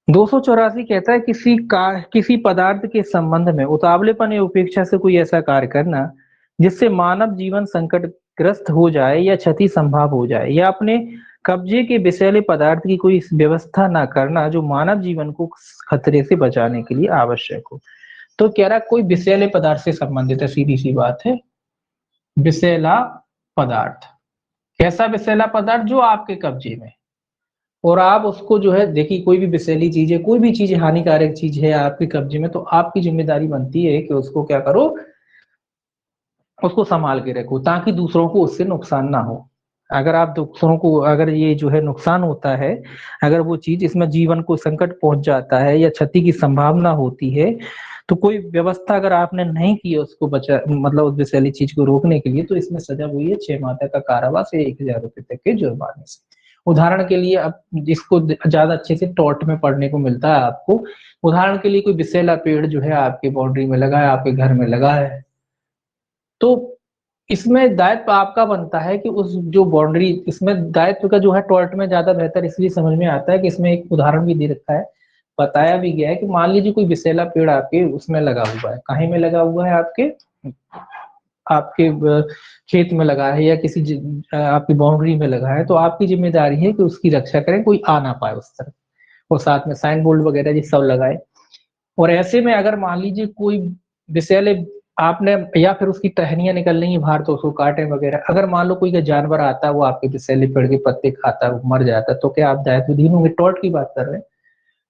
284 कहता है किसी पदार्थ के संबंध में उतावलेपन या उपेक्षा से कोई ऐसा कार्य करना जिससे मानव जीवन संकटग्रस्त हो जाए या क्षति संभव हो जाए, या अपने कब्जे के विषैले पदार्थ की कोई व्यवस्था न करना जो मानव जीवन को खतरे से बचाने के लिए आवश्यक हो। तो कह रहा कोई विषैले पदार्थ से संबंधित है, सीधी सी बात है, विषैला पदार्थ। कैसा विषैला पदार्थ, जो आपके कब्जे में, और आप उसको जो है, देखिए कोई भी विषैली चीज है, कोई भी चीज हानिकारक चीज है आपके कब्जे में, तो आपकी जिम्मेदारी बनती है कि उसको क्या करो, उसको संभाल के रखो, ताकि दूसरों को उससे नुकसान ना हो। अगर आप दूसरों को, अगर ये जो है नुकसान होता है, अगर वो चीज इसमें जीवन को संकट पहुंच जाता है या क्षति की संभावना होती है, तो कोई व्यवस्था अगर आपने नहीं की है उसको बचा, मतलब उस विषैली चीज को रोकने के लिए, तो इसमें सजा हुई है 6 माह तक का कारावास या 1,000 रुपए तक के जुर्माने से। उदाहरण के लिए, अब जिसको ज्यादा अच्छे से टॉट में पढ़ने को मिलता है आपको, उदाहरण के लिए कोई विषैला पेड़ जो है आपके बाउंड्री में लगा है, आपके घर में लगा है, तो इसमें दायित्व आपका बनता है कि उस जो बाउंड्री, इसमें दायित्व का जो है टॉर्ट में ज्यादा बेहतर इसलिए समझ में आता है कि इसमें एक उदाहरण भी दे रखा है, बताया भी गया है कि मान लीजिए कोई विषैला पेड़ आपके उसमें लगा हुआ है, कहीं में लगा हुआ है, आपके आपके खेत में लगा है, या किसी आपकी बाउंड्री में लगा है, तो आपकी जिम्मेदारी है कि उसकी रक्षा करें, कोई आ ना पाए उस तरफ, और साथ में साइन बोर्ड वगैरह ये सब लगाए। और ऐसे में अगर मान लीजिए कोई विषैले आपने या फिर उसकी टहनियाँ निकल रही हैं बाहर तो उसको काटें वगैरह, अगर मान लो कोई का जानवर आता है वो आपके विषैले पेड़ के पत्ते खाता है, वो मर जाता है, तो क्या आप दायित्वहीन होंगे? टॉर्ट की बात कर रहे हैं।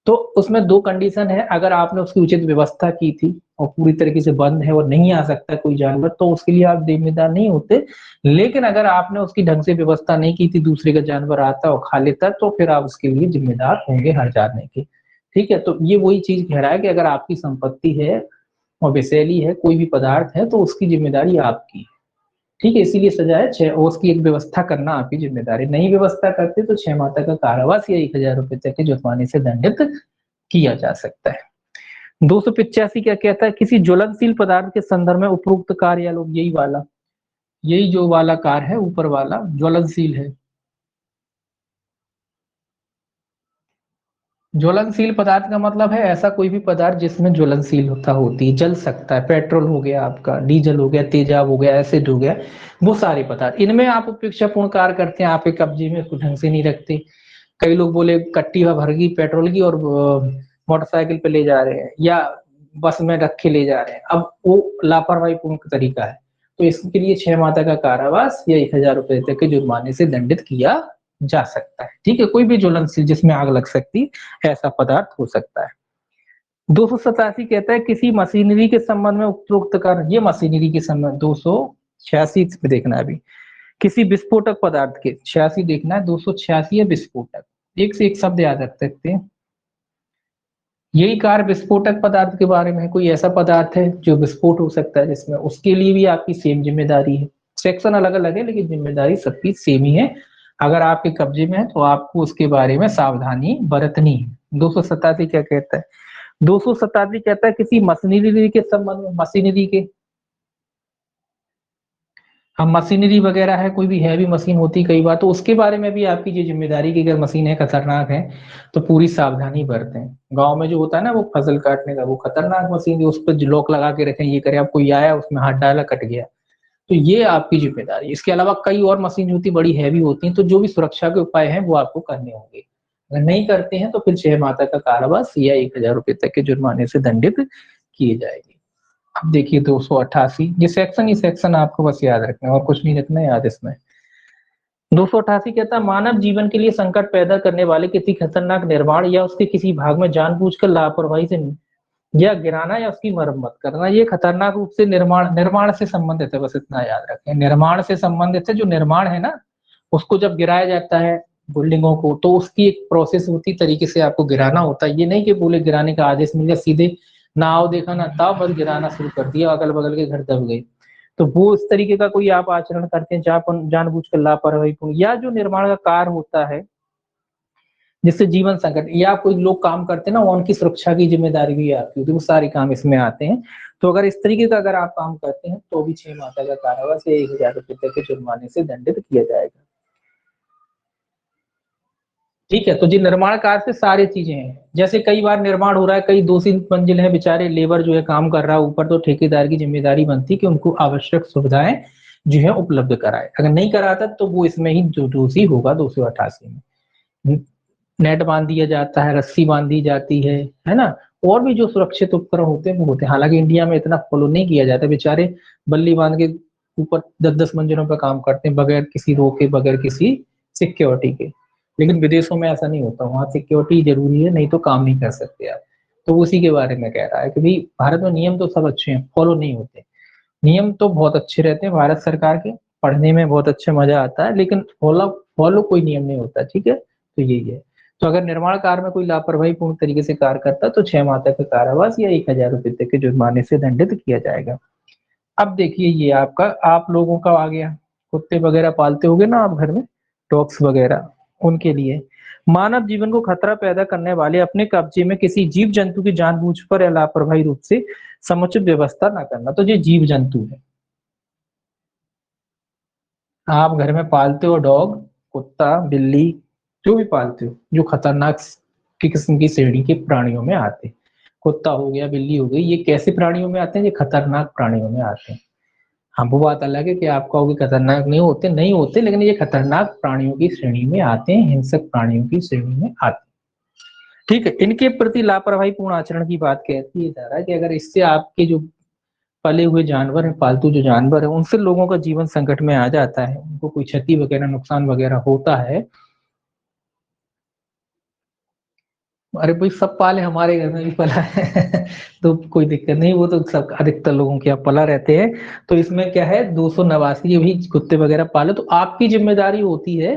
तो उसमें 2 कंडीशन है, अगर आपने उसकी उचित व्यवस्था की थी और पूरी तरीके से बंद है और नहीं आ सकता कोई जानवर, तो उसके लिए आप जिम्मेदार नहीं होते। लेकिन अगर आपने उसकी ढंग से व्यवस्था नहीं की थी, दूसरे का जानवर आता और खा लेता, तो फिर आप उसके लिए जिम्मेदार होंगे हर जानने के। ठीक है? तो ये वही चीज़ कह रहा है कि अगर आपकी संपत्ति है और विषैली है, कोई भी पदार्थ है, तो उसकी जिम्मेदारी आपकी है। ठीक है? इसीलिए सजा है 6 और उसकी एक व्यवस्था करना आपकी जिम्मेदारी। नहीं व्यवस्था करते तो 6 माह तक का कारावास या 1000 रुपए तक के जुर्माने से दंडित किया जा सकता है। 285 क्या कहता है? किसी ज्वलनशील पदार्थ के संदर्भ में उपरोक्त कार्य या लोग यही जो वाला कार्य है ऊपर वाला ज्वलनशील है। ज्वलनशील पदार्थ का मतलब है ऐसा कोई भी पदार्थ जिसमें ज्वलनशीलता होती है, जल सकता है। पेट्रोल हो गया आपका, डीजल हो गया, तेजाब हो गया, एसिड हो गया, वो सारे पदार्थ। इनमें आप उपेक्षापूर्ण कार्य करते हैं, आपके कब्जे में उसको ढंग से नहीं रखते। कई लोग बोले कट्टी भर गई पेट्रोल की और मोटरसाइकिल पे ले जा रहे हैं या बस में रख के ले जा रहे हैं, अब वो लापरवाही पूर्ण तरीका है। तो इसके लिए 6 माह तक का कारावास या 1000 रुपए तक के जुर्माने से दंडित किया जा सकता है। ठीक है? कोई भी ज्वलनशील जिसमें आग लग सकती ऐसा पदार्थ हो सकता है। 287 कहता है किसी मशीनरी के संबंध में उपरोक्त कार्य, ये मशीनरी के संबंध 286 पे देखना है अभी। किसी विस्फोटक पदार्थ के 86 देखना है, 286 है विस्फोटक। एक से एक शब्द याद रख सकते हैं। यही कार्य विस्फोटक पदार्थ के बारे में है, कोई ऐसा पदार्थ है जो विस्फोट हो सकता है जिसमें, उसके लिए भी आपकी सेम जिम्मेदारी है। सेक्शन अलग अलग है लेकिन जिम्मेदारी सबकी सेम ही है। अगर आपके कब्जे में है तो आपको उसके बारे में सावधानी बरतनी है। 287 क्या कहता है? 287 कहता है किसी मशीनरी के संबंध में, मशीनरी के, हम मशीनरी वगैरह है, कोई भी हैवी मशीन होती कई बार, तो उसके बारे में भी आपकी ये जिम्मेदारी की अगर मशीन है खतरनाक है तो पूरी सावधानी बरतें। गांव में जो होता है ना वो फसल काटने का, वो खतरनाक मशीन है, उस पर लॉक लगा के रखें, ये करे, अब कोई आया उसमें हाथ डाला कट गया, तो ये आपकी जिम्मेदारी। इसके अलावा कई और मशीन होती बड़ी हैवी होती हैं, तो जो भी सुरक्षा के उपाय हैं वो आपको करने होंगे। अगर नहीं करते हैं तो फिर 6 माह तक का कारावास या 1000 रुपए तक के जुर्माने से दंडित किए जाएंगे। अब देखिए 288, ये सेक्शन ही सेक्शन आपको बस याद रखना है और कुछ नहीं रखना है याद इसमें। 288 कहता है मानव जीवन के लिए संकट पैदा करने वाले किसी खतरनाक निर्माण या उसके किसी भाग में जानबूझकर लापरवाही से या गिराना या उसकी मरम्मत करना, ये खतरनाक रूप से निर्माण से संबंधित है, बस इतना याद रखें। निर्माण से संबंधित है, जो निर्माण है ना उसको जब गिराया जाता है बिल्डिंगों को, तो उसकी एक प्रोसेस होती, तरीके से आपको गिराना होता है। ये नहीं कि बोले गिराने का आदेश मिल गया सीधे ना आओ देखा ना था बस गिराना शुरू कर दिया, अगल बगल के घर दब गए, तो वो इस तरीके का कोई आप आचरण करते हैं जहाँ जानबूझकर लापरवाही या जो निर्माण का कार्य होता है जिससे जीवन संकट या कोई लोग काम करते हैं ना उनकी सुरक्षा की जिम्मेदारी भी आपकी होती है, वो सारे काम इसमें आते हैं। तो अगर इस तरीके का अगर आप काम करते हैं तो भी 6 माह तक का कारावास या 1000 रुपए तक के जुर्माने से दंडित किया जाएगा। ठीक है? तो जी निर्माण कार्य से सारी चीजें हैं, जैसे कई बार निर्माण हो रहा है, कई 2-3 मंजिल है, बेचारे लेबर जो है काम कर रहा है ऊपर, तो ठेकेदार की जिम्मेदारी बनती है कि उनको आवश्यक सुविधाएं जो है उपलब्ध कराए। अगर नहीं कराता तो वो इसमें ही दोषी होगा 288 में। नेट बांध दिया जाता है, रस्सी बांध दी जाती है ना? और भी जो सुरक्षित उपकरण होते हैं वो होते हैं, हालांकि इंडिया में इतना फॉलो नहीं किया जाता, बेचारे बल्ली बांध के ऊपर 10-10 मंजिलों पर काम करते हैं बगैर किसी रोके, बगैर किसी सिक्योरिटी के। लेकिन विदेशों में ऐसा नहीं होता, वहां सिक्योरिटी जरूरी है, नहीं तो काम नहीं कर सकते आप। तो उसी के बारे में कह रहा है कि भाई भारत में नियम तो सब अच्छे हैं, फॉलो नहीं होते। नियम तो बहुत अच्छे रहते हैं भारत सरकार के, पढ़ने में बहुत अच्छा मजा आता है, लेकिन फॉलो फॉलो कोई नियम नहीं होता। ठीक है? तो यही है। तो अगर निर्माण कार्य में कोई लापरवाही पूर्ण तरीके से कार्य करता तो 6 माह तक का कारावास या 1000 रुपए तक के जुर्माने से दंडित किया जाएगा। अब देखिए ये आपका, आप लोगों का आ गया, कुत्ते वगैरह पालते होगे ना आप घर में, डॉग्स वगैरह, उनके लिए मानव जीवन को खतरा पैदा करने वाले अपने कब्जे में किसी जीव जंतु की जानबूझकर या लापरवाही रूप से समुचित व्यवस्था न करना, तो ये जीव जंतु है। आप घर में पालते हो डॉग, कुत्ता, बिल्ली, जो भी पालते हो जो खतरनाक की किस्म की श्रेणी के प्राणियों में आते हैं, कुत्ता हो गया, बिल्ली हो गई, ये कैसे प्राणियों में आते हैं? ये खतरनाक प्राणियों में आते हैं। हाँ वो बात अलग है कि आप कहोगे खतरनाक नहीं होते, नहीं होते, लेकिन ये खतरनाक प्राणियों की श्रेणी में आते हैं, हिंसक प्राणियों की श्रेणी में आते हैं। ठीक है, इनके प्रति लापरवाही पूर्ण आचरण की बात कहती है धारा कि अगर इससे आपके जो पले हुए जानवर हैं, पालतू जो जानवर है, उनसे लोगों का जीवन संकट में आ जाता है, उनको कोई क्षति वगैरह नुकसान वगैरह होता है। अरे भाई सब पाले, हमारे घर में भी पला है तो कोई दिक्कत नहीं, वो तो सब अधिकतर लोगों के यहाँ पला रहते हैं। तो इसमें क्या है, 289 भी कुत्ते वगैरह पाले तो आपकी जिम्मेदारी होती है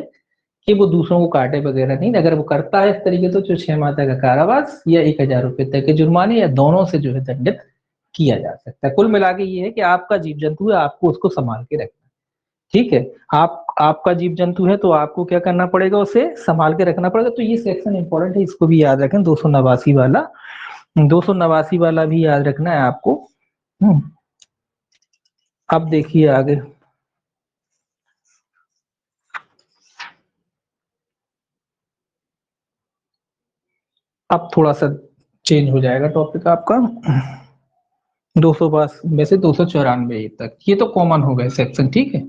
कि वो दूसरों को काटे वगैरह नहीं। अगर वो करता है इस तरीके तो जो 6 माह तक का कारावास या 1,000 रुपए तक के जुर्माने या दोनों से जो है दंडित किया जा सकता है। कुल मिला के ये है कि आपका जीव जंतु है, आपको उसको संभाल के रखना। ठीक है, आपका जीव जंतु है तो आपको क्या करना पड़ेगा, उसे संभाल के रखना पड़ेगा। तो ये सेक्शन इंपॉर्टेंट है, इसको भी याद रखें। 289 वाला, 289 वाला भी याद रखना है आपको। हम्म, अब देखिए आगे। अब थोड़ा सा चेंज हो जाएगा टॉपिक आपका। 200 में से 294 तक ये तो कॉमन हो गए सेक्शन। ठीक है,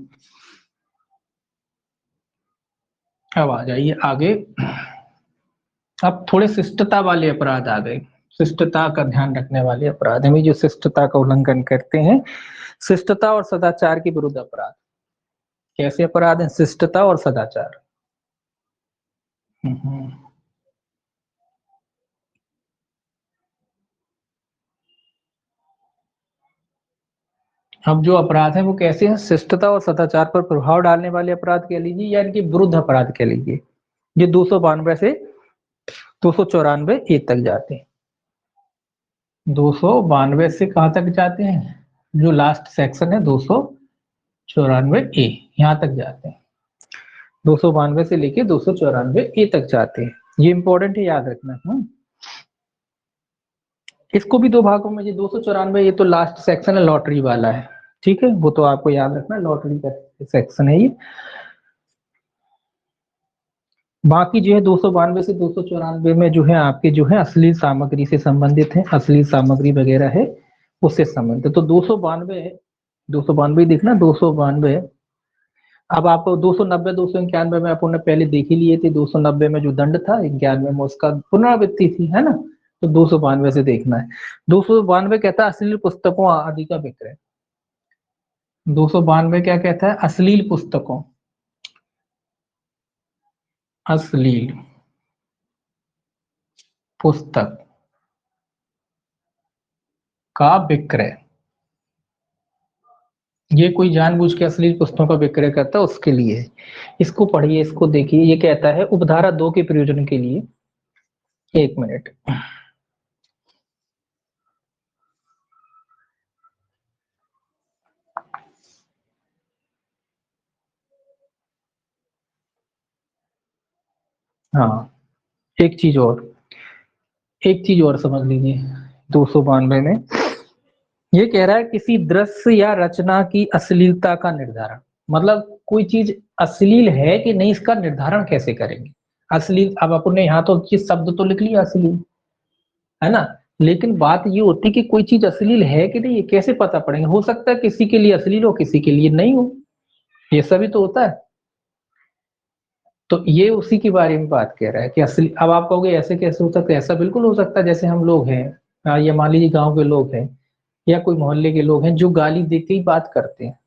अब आ जाइए आगे। अब थोड़े शिष्टता वाले अपराध आ गए। शिष्टता का ध्यान रखने वाले अपराध में जो शिष्टता का उल्लंघन करते हैं, शिष्टता और सदाचार के विरुद्ध अपराध। कैसे अपराध हैं? शिष्टता और सदाचार। हम्म। अब जो अपराध है वो कैसे हैं? शिष्टता और सदाचार पर प्रभाव डालने वाले अपराध कह लीजिए या इनके विरुद्ध अपराध कह लीजिए। ये 292 से 294 ए तक जाते हैं। 292 से कहाँ तक जाते हैं? जो लास्ट सेक्शन है 294 ए, यहाँ तक जाते हैं। 292 से लेके 294 ए तक जाते हैं। ये इंपॉर्टेंट है, याद रखना। इसको भी दो भागों में, ये 294 ये तो लास्ट सेक्शन है, लॉटरी वाला है। ठीक है, वो तो आपको याद रखना, लॉटरी का सेक्शन है ये। बाकी जो है 292 से 294 में जो है आपके जो है अश्लील सामग्री से संबंधित है, अश्लील सामग्री वगैरह है उससे संबंधित। तो 292 है, 292 देखना, 292। अब आपको 290 291 में अपन ने पहले देख ही लिए थे। 290 में जो दंड था, 91 में उसका पुनरावृत्ति थी, है ना। तो 292 से देखना है। 292 कहता है अश्लील पुस्तकों आदि का विक्रय। 292 क्या कहता है? अश्लील पुस्तकों, अश्लील पुस्तक का विक्रय। ये कोई जानबूझ के अश्लील पुस्तकों का विक्रय करता है उसके लिए है। इसको पढ़िए, इसको देखिए। ये कहता है उपधारा 2 के प्रयोजन के लिए। एक मिनट। हाँ, एक चीज और, एक चीज और समझ लीजिए। 292 में ये कह रहा है किसी दृश्य या रचना की अश्लीलता का निर्धारण। मतलब कोई चीज अश्लील है कि नहीं, इसका निर्धारण कैसे करेंगे? अश्लील, अब अपने यहाँ तो ये शब्द तो लिख लिया अश्लील, है ना। लेकिन बात ये होती कि कोई चीज अश्लील है कि नहीं, ये कैसे पता पड़ेगा? हो सकता है किसी के लिए अश्लील हो, किसी के लिए नहीं हो, ये सभी तो होता है। तो ये उसी के बारे में बात कह रहा है कि असली। अब आप कहोगे ऐसे कैसे हो सकता है? ऐसा बिल्कुल हो सकता है। जैसे हम लोग हैं, या मान लीजिए गांव के लोग हैं या कोई मोहल्ले के लोग हैं जो गाली दे के ही बात करते हैं,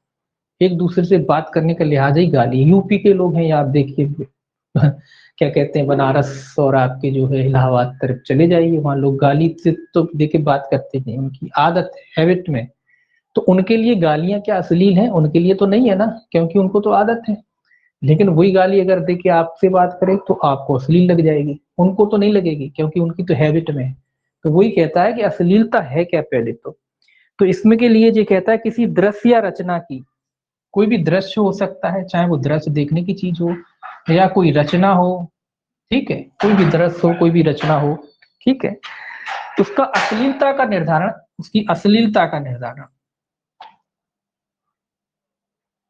एक दूसरे से बात करने का लिहाज ही गाली। यूपी के लोग हैं, या आप देखिए क्या कहते हैं, बनारस और आपके जो है इलाहाबाद तरफ चले जाइए, वहां लोग गाली से तो देके बात करते नहीं, उनकी आदत है, हैबिट में। तो उनके लिए गालियां क्या अश्लील हैं? उनके लिए तो नहीं है ना, क्योंकि उनको तो आदत है। लेकिन वही गाली अगर देके आपसे बात करे तो आपको अश्लील लग जाएगी, उनको तो नहीं लगेगी क्योंकि उनकी तो हैबिट में है। तो वही कहता है कि अश्लीलता है क्या पहले तो इसमें के लिए ये कहता है किसी दृश्य या रचना की। कोई भी दृश्य हो सकता है, चाहे वो दृश्य देखने की चीज हो या कोई रचना हो। ठीक है, कोई भी दृश्य हो, कोई भी रचना हो। ठीक है, उसका अश्लीलता का निर्धारण, उसकी अश्लीलता का निर्धारण,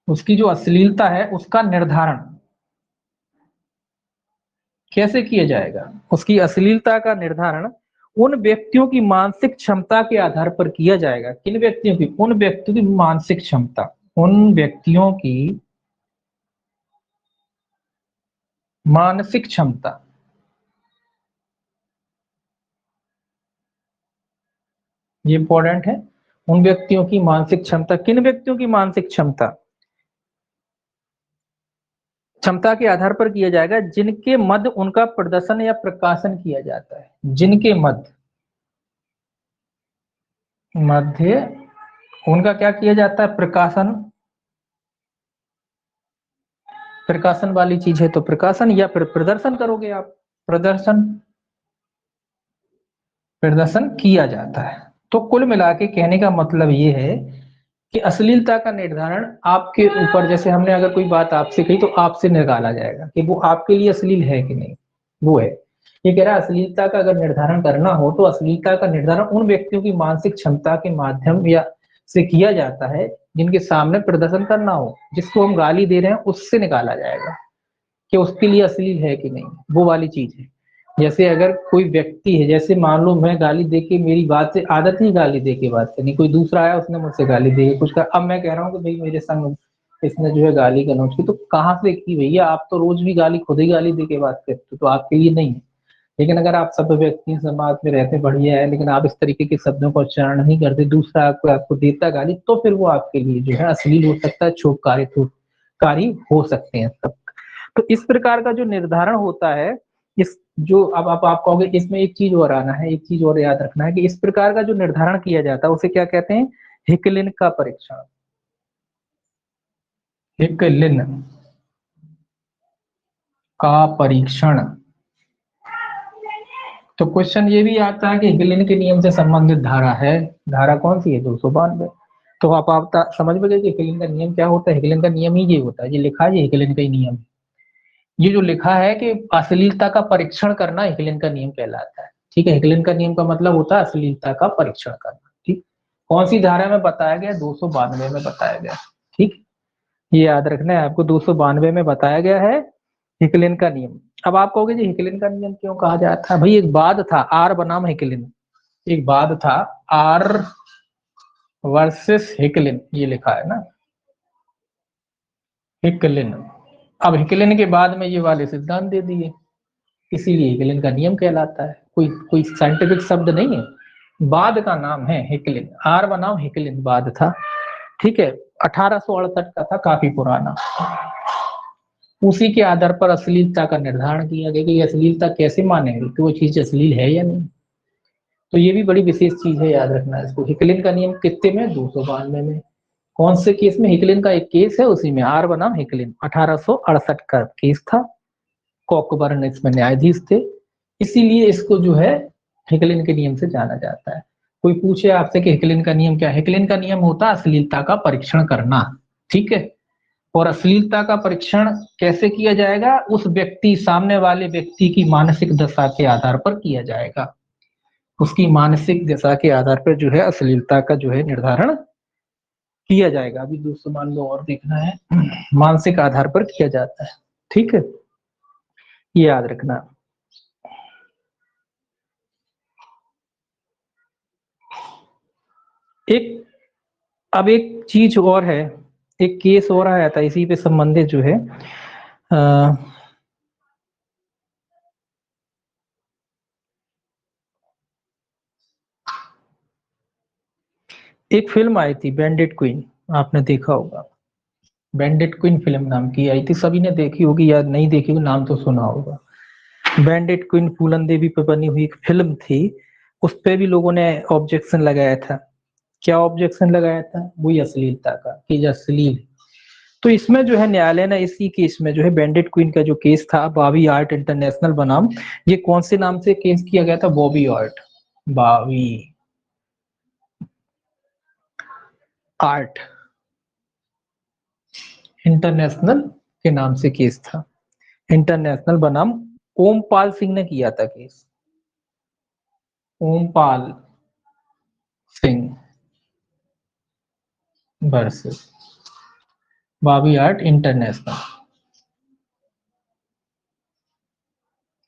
उसकी जो अश्लीलता है उसका निर्धारण कैसे किया जाएगा? उसकी अश्लीलता का निर्धारण उन व्यक्तियों की मानसिक क्षमता के आधार पर किया जाएगा। किन व्यक्तियों की? उन व्यक्तियों की मानसिक क्षमता, उन व्यक्तियों की मानसिक क्षमता ये इंपॉर्टेंट है। उन व्यक्तियों की मानसिक क्षमता, किन व्यक्तियों की मानसिक क्षमता, क्षमता के आधार पर किया जाएगा जिनके मध्य उनका प्रदर्शन या प्रकाशन किया जाता है। जिनके मध्य उनका क्या किया जाता है, प्रकाशन, प्रकाशन वाली चीज है तो प्रकाशन, या फिर प्रदर्शन करोगे आप, प्रदर्शन, प्रदर्शन किया जाता है। तो कुल मिला के कहने का मतलब ये है कि अश्लीलता का निर्धारण आपके ऊपर, जैसे हमने अगर कोई बात आपसे कही तो आपसे निकाला जाएगा कि वो आपके लिए अश्लील है कि नहीं, वो है। ये कह रहा है अश्लीलता का अगर निर्धारण करना हो तो अश्लीलता का निर्धारण उन व्यक्तियों की मानसिक क्षमता के माध्यम या से किया जाता है जिनके सामने प्रदर्शन करना हो, जिसको हम गाली दे रहे हैं उससे निकाला जाएगा कि उसके लिए अश्लील है कि नहीं, वो वाली चीज है। जैसे अगर कोई व्यक्ति है, जैसे मान लो मैं गाली दे के, मेरी बात से आदत ही गाली दे के बात करनी, कोई दूसरा आया उसने मुझसे गाली दे के कुछ कहा, अब मैं कह रहा हूँ कि भाई मेरे संग इसने जो है गाली का नोच की, तो कहाँ से की भैया, आप तो रोज भी गाली, खुद ही गाली दे के बात करते हो, तो आपके लिए नहीं है। लेकिन अगर आप सब व्यक्ति समाज में रहते बढ़िया है, लेकिन आप इस तरीके के शब्दों का उच्चारण नहीं करते, दूसरा आपको देता गाली, तो फिर वो आपके लिए जो है अश्लील हो सकता है, क्षोभकारी हो सकते हैं सब। तो इस प्रकार का जो निर्धारण होता है, इस जो अब आप कहोगे इसमें एक चीज और आना है, एक चीज और याद रखना है कि इस प्रकार का जो निर्धारण किया जाता है उसे क्या कहते हैं, हिकलिन का परीक्षण। हिकलिन का परीक्षण। तो क्वेश्चन ये भी आता है कि हिकलिन के नियम से संबंधित धारा है, धारा कौन सी है, 292। तो आप समझ में गए कि हिकलिन का नियम क्या होता है। हिकलिन का नियम ही ये होता है, ये लिखा है, ये हिकलिन का ही नियम है। ये जो लिखा है कि अश्लीलता का परीक्षण करना हिकलिन का नियम कहलाता है। ठीक है, हिकलिन का नियम का मतलब होता है अश्लीलता का परीक्षण करना। ठीक, कौन सी धारा में बताया गया, 292 में बताया गया। ठीक, ये याद रखना है आपको, 292 में बताया गया है हिकलिन का नियम। अब आप कहोगे जी हिकलिन का नियम क्यों कहा जाता है, भाई एक बाद था आर बनाम हिकलिन, एक बाद था आर वर्सेस हिकलिन, ये लिखा है ना, हिकलिन। अब हिकलिन के बाद में ये वाले सिद्धांत दे दिए, इसीलिए हिकलिन का नियम कहलाता है। कोई कोई साइंटिफिक शब्द नहीं है, बाद का नाम है हिकलिन, आर बनाम हिकलिन बाद था। ठीक है, 1868 का था, काफी पुराना। उसी के आधार पर अश्लीलता का निर्धारण किया गया कि अश्लीलता कैसे मानेंगे कि वो चीज अश्लील है या नहीं। तो ये भी बड़ी विशेष चीज है, याद रखना है इसको। हिकलिन का नियम कितने में, 292 में। कौन से केस में, हिकलिन का एक केस है उसी में, आर बनाम हिकलिन, 1868 का केस था। कॉकबर्न इसमें न्यायाधीश थे, इसीलिए इसको जो है हिकलिन के नियम से जाना जाता है। कोई पूछे आपसे कि हिकलिन का नियम क्या है, हिकलिन का नियम होता है अश्लीलता का परीक्षण करना। ठीक है, और अश्लीलता का परीक्षण कैसे किया जाएगा, उस व्यक्ति, सामने वाले व्यक्ति की मानसिक दशा के आधार पर किया जाएगा। उसकी मानसिक दशा के आधार पर जो है अश्लीलता का जो है निर्धारण किया जाएगा। अभी दूसरा मान लो और देखना है, मानसिक आधार पर किया जाता है। ठीक है, ये याद रखना। एक, अब एक चीज और है, एक केस और आया था इसी पे संबंधित जो है, अ, एक फिल्म आई थी बैंडिट क्वीन, आपने देखा होगा। बैंडिट क्वीन फिल्म नाम की आई थी, सभी ने देखी होगी या नहीं देखी होगी, नाम तो सुना होगा। बैंडिट क्वीन फूलन देवी पे बनी हुई एक फिल्म थी, उस पे भी लोगों ने ऑब्जेक्शन लगाया था। क्या ऑब्जेक्शन लगाया था, वही अश्लीलता का, कि ये अश्लील। तो इसमें जो है न्यायालय ने इसी केस में जो है बैंडिट क्वीन का जो केस था, बॉबी आर्ट इंटरनेशनल बनाम, ये कौन से नाम से केस किया गया था, Bobby art, Bobby Art international के नाम से केस था। इंटरनेशनल बनाम ओमपाल सिंह ने किया था case, Ompal Singh versus Bobby Art International.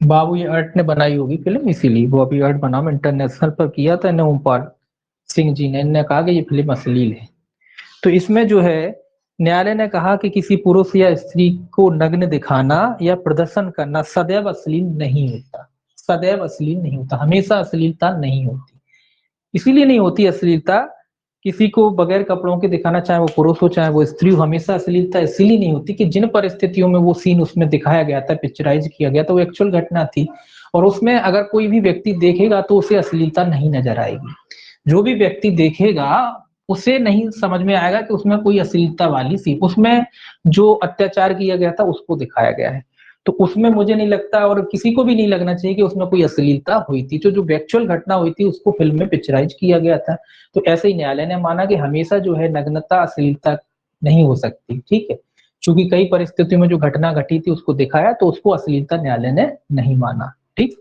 Bobby Art ने बनाई होगी फिल्म, इसीलिए बॉबी आर्ट बनाम इंटरनेशनल पर किया था इन्हें ओमपाल सिंह जी ने, इन्होंने कहा कि ये फिल्म अश्लील है। तो इसमें जो है न्यायालय ने कहा कि किसी पुरुष या स्त्री को नग्न दिखाना या प्रदर्शन करना सदैव अश्लील नहीं होता, सदैव अश्लील नहीं होता, हमेशा अश्लीलता नहीं होती। इसीलिए नहीं होती अश्लीलता, किसी को बगैर कपड़ों के दिखाना, चाहे वो पुरुष हो चाहे वो स्त्री हो, हमेशा अश्लीलता इसीलिए नहीं होती कि जिन परिस्थितियों में वो सीन उसमें दिखाया गया था, पिक्चराइज किया गया था, वो एक्चुअल घटना थी, और उसमें अगर कोई भी व्यक्ति देखेगा तो उसे अश्लीलता नहीं नजर आएगी। जो भी व्यक्ति देखेगा उसे नहीं समझ में आएगा कि उसमें कोई अश्लीलता वाली सी, उसमें जो अत्याचार किया गया था उसको दिखाया गया है। तो उसमें मुझे नहीं लगता और किसी को भी नहीं लगना चाहिए कि उसमें कोई अश्लीलता हुई थी। जो एक्चुअल घटना हुई थी उसको फिल्म में पिक्चराइज किया गया था। तो ऐसे ही न्यायालय ने माना कि हमेशा जो है नग्नता अश्लीलता नहीं हो सकती, ठीक है। क्योंकि कई परिस्थितियों में जो घटना घटी थी उसको दिखाया, तो उसको अश्लीलता न्यायालय ने नहीं माना। ठीक,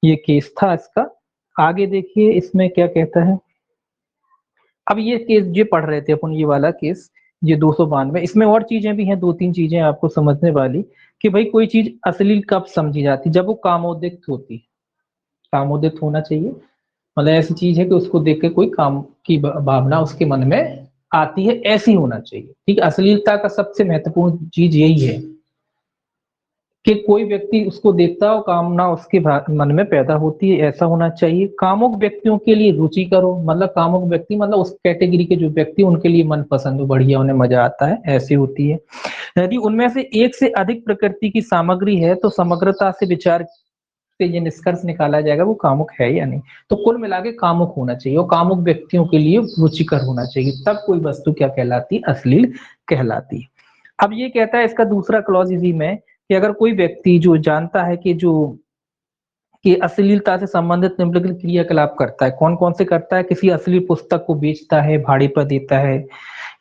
ये केस था इसका। आगे देखिए इसमें क्या कहता है। अब ये केस जो पढ़ रहे थे अपन, ये वाला केस, ये 292, इसमें और चीजें भी हैं, दो तीन चीजें आपको समझने वाली, कि भाई कोई चीज अश्लील कब समझी जाती, जब वो कामोदित होती है। कामोदित होना चाहिए, मतलब ऐसी चीज है कि उसको देख के कोई काम की भावना उसके मन में आती है, ऐसी होना चाहिए। ठीक, अश्लीलता का सबसे महत्वपूर्ण चीज यही है कि कोई व्यक्ति उसको देखता हो, कामना उसके मन में पैदा होती है, ऐसा होना चाहिए। कामुक व्यक्तियों के लिए रुचिकर हो, मतलब कामुक व्यक्ति मतलब उस कैटेगरी के जो व्यक्ति उनके लिए मन पसंद हो, बढ़िया, उन्हें मजा आता है, ऐसी होती है। यदि उनमें से एक से अधिक प्रकृति की सामग्री है तो समग्रता से विचार से ये निष्कर्ष निकाला जाएगा वो कामुक है या नहीं। तो कुल मिला के कामुक होना चाहिए, और कामुक व्यक्तियों के लिए रुचिकर होना चाहिए, तब कोई वस्तु क्या कहलाती, अश्लील कहलाती। अब ये कहता है इसका दूसरा क्लॉज इसी में, कि अगर कोई व्यक्ति जो जानता है कि जो कि अश्लीलता से संबंधित निम्नलिखित क्रियाकलाप करता है, कौन कौन से करता है, किसी अश्लील पुस्तक को बेचता है, भाड़े पर देता है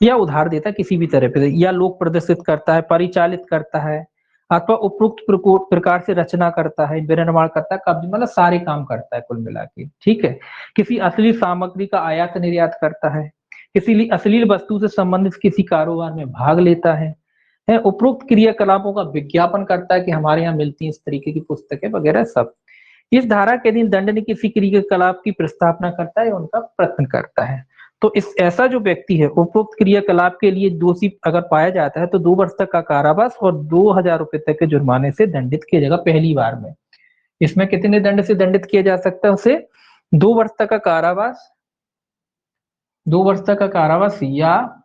या उधार देता है किसी भी तरह पे, या लोक प्रदर्शित करता है, परिचालित करता है, अथवा उपरोक्त प्रकार से रचना करता है, विनिर्माण करता है, कब्ज, मतलब सारे काम करता है कुल मिला के, ठीक है। किसी अश्लील सामग्री का आयात निर्यात करता है, किसी अश्लील वस्तु से संबंधित किसी कारोबार में भाग लेता है उपरोक्त क्रियाकलापों का विज्ञापन करता है कि हमारे यहाँ मिलती है इस तरीके की पुस्तकें वगैरह सब। इस धारा के अधीन दंड ने किसी क्रियाकलाप की प्रस्तावना करता है, उनका प्रश्न करता है। तो इस ऐसा जो व्यक्ति है उपरोक्त क्रियाकलाप के लिए दोषी अगर पाया जाता है तो 2 वर्ष तक का कारावास और 2,000 रुपए तक के जुर्माने से दंडित किया जाएगा पहली बार में। इसमें कितने दंड से दंडित किया जा सकता है उसे? 2 वर्ष तक का कारावास, 2 वर्ष तक का कारावास, या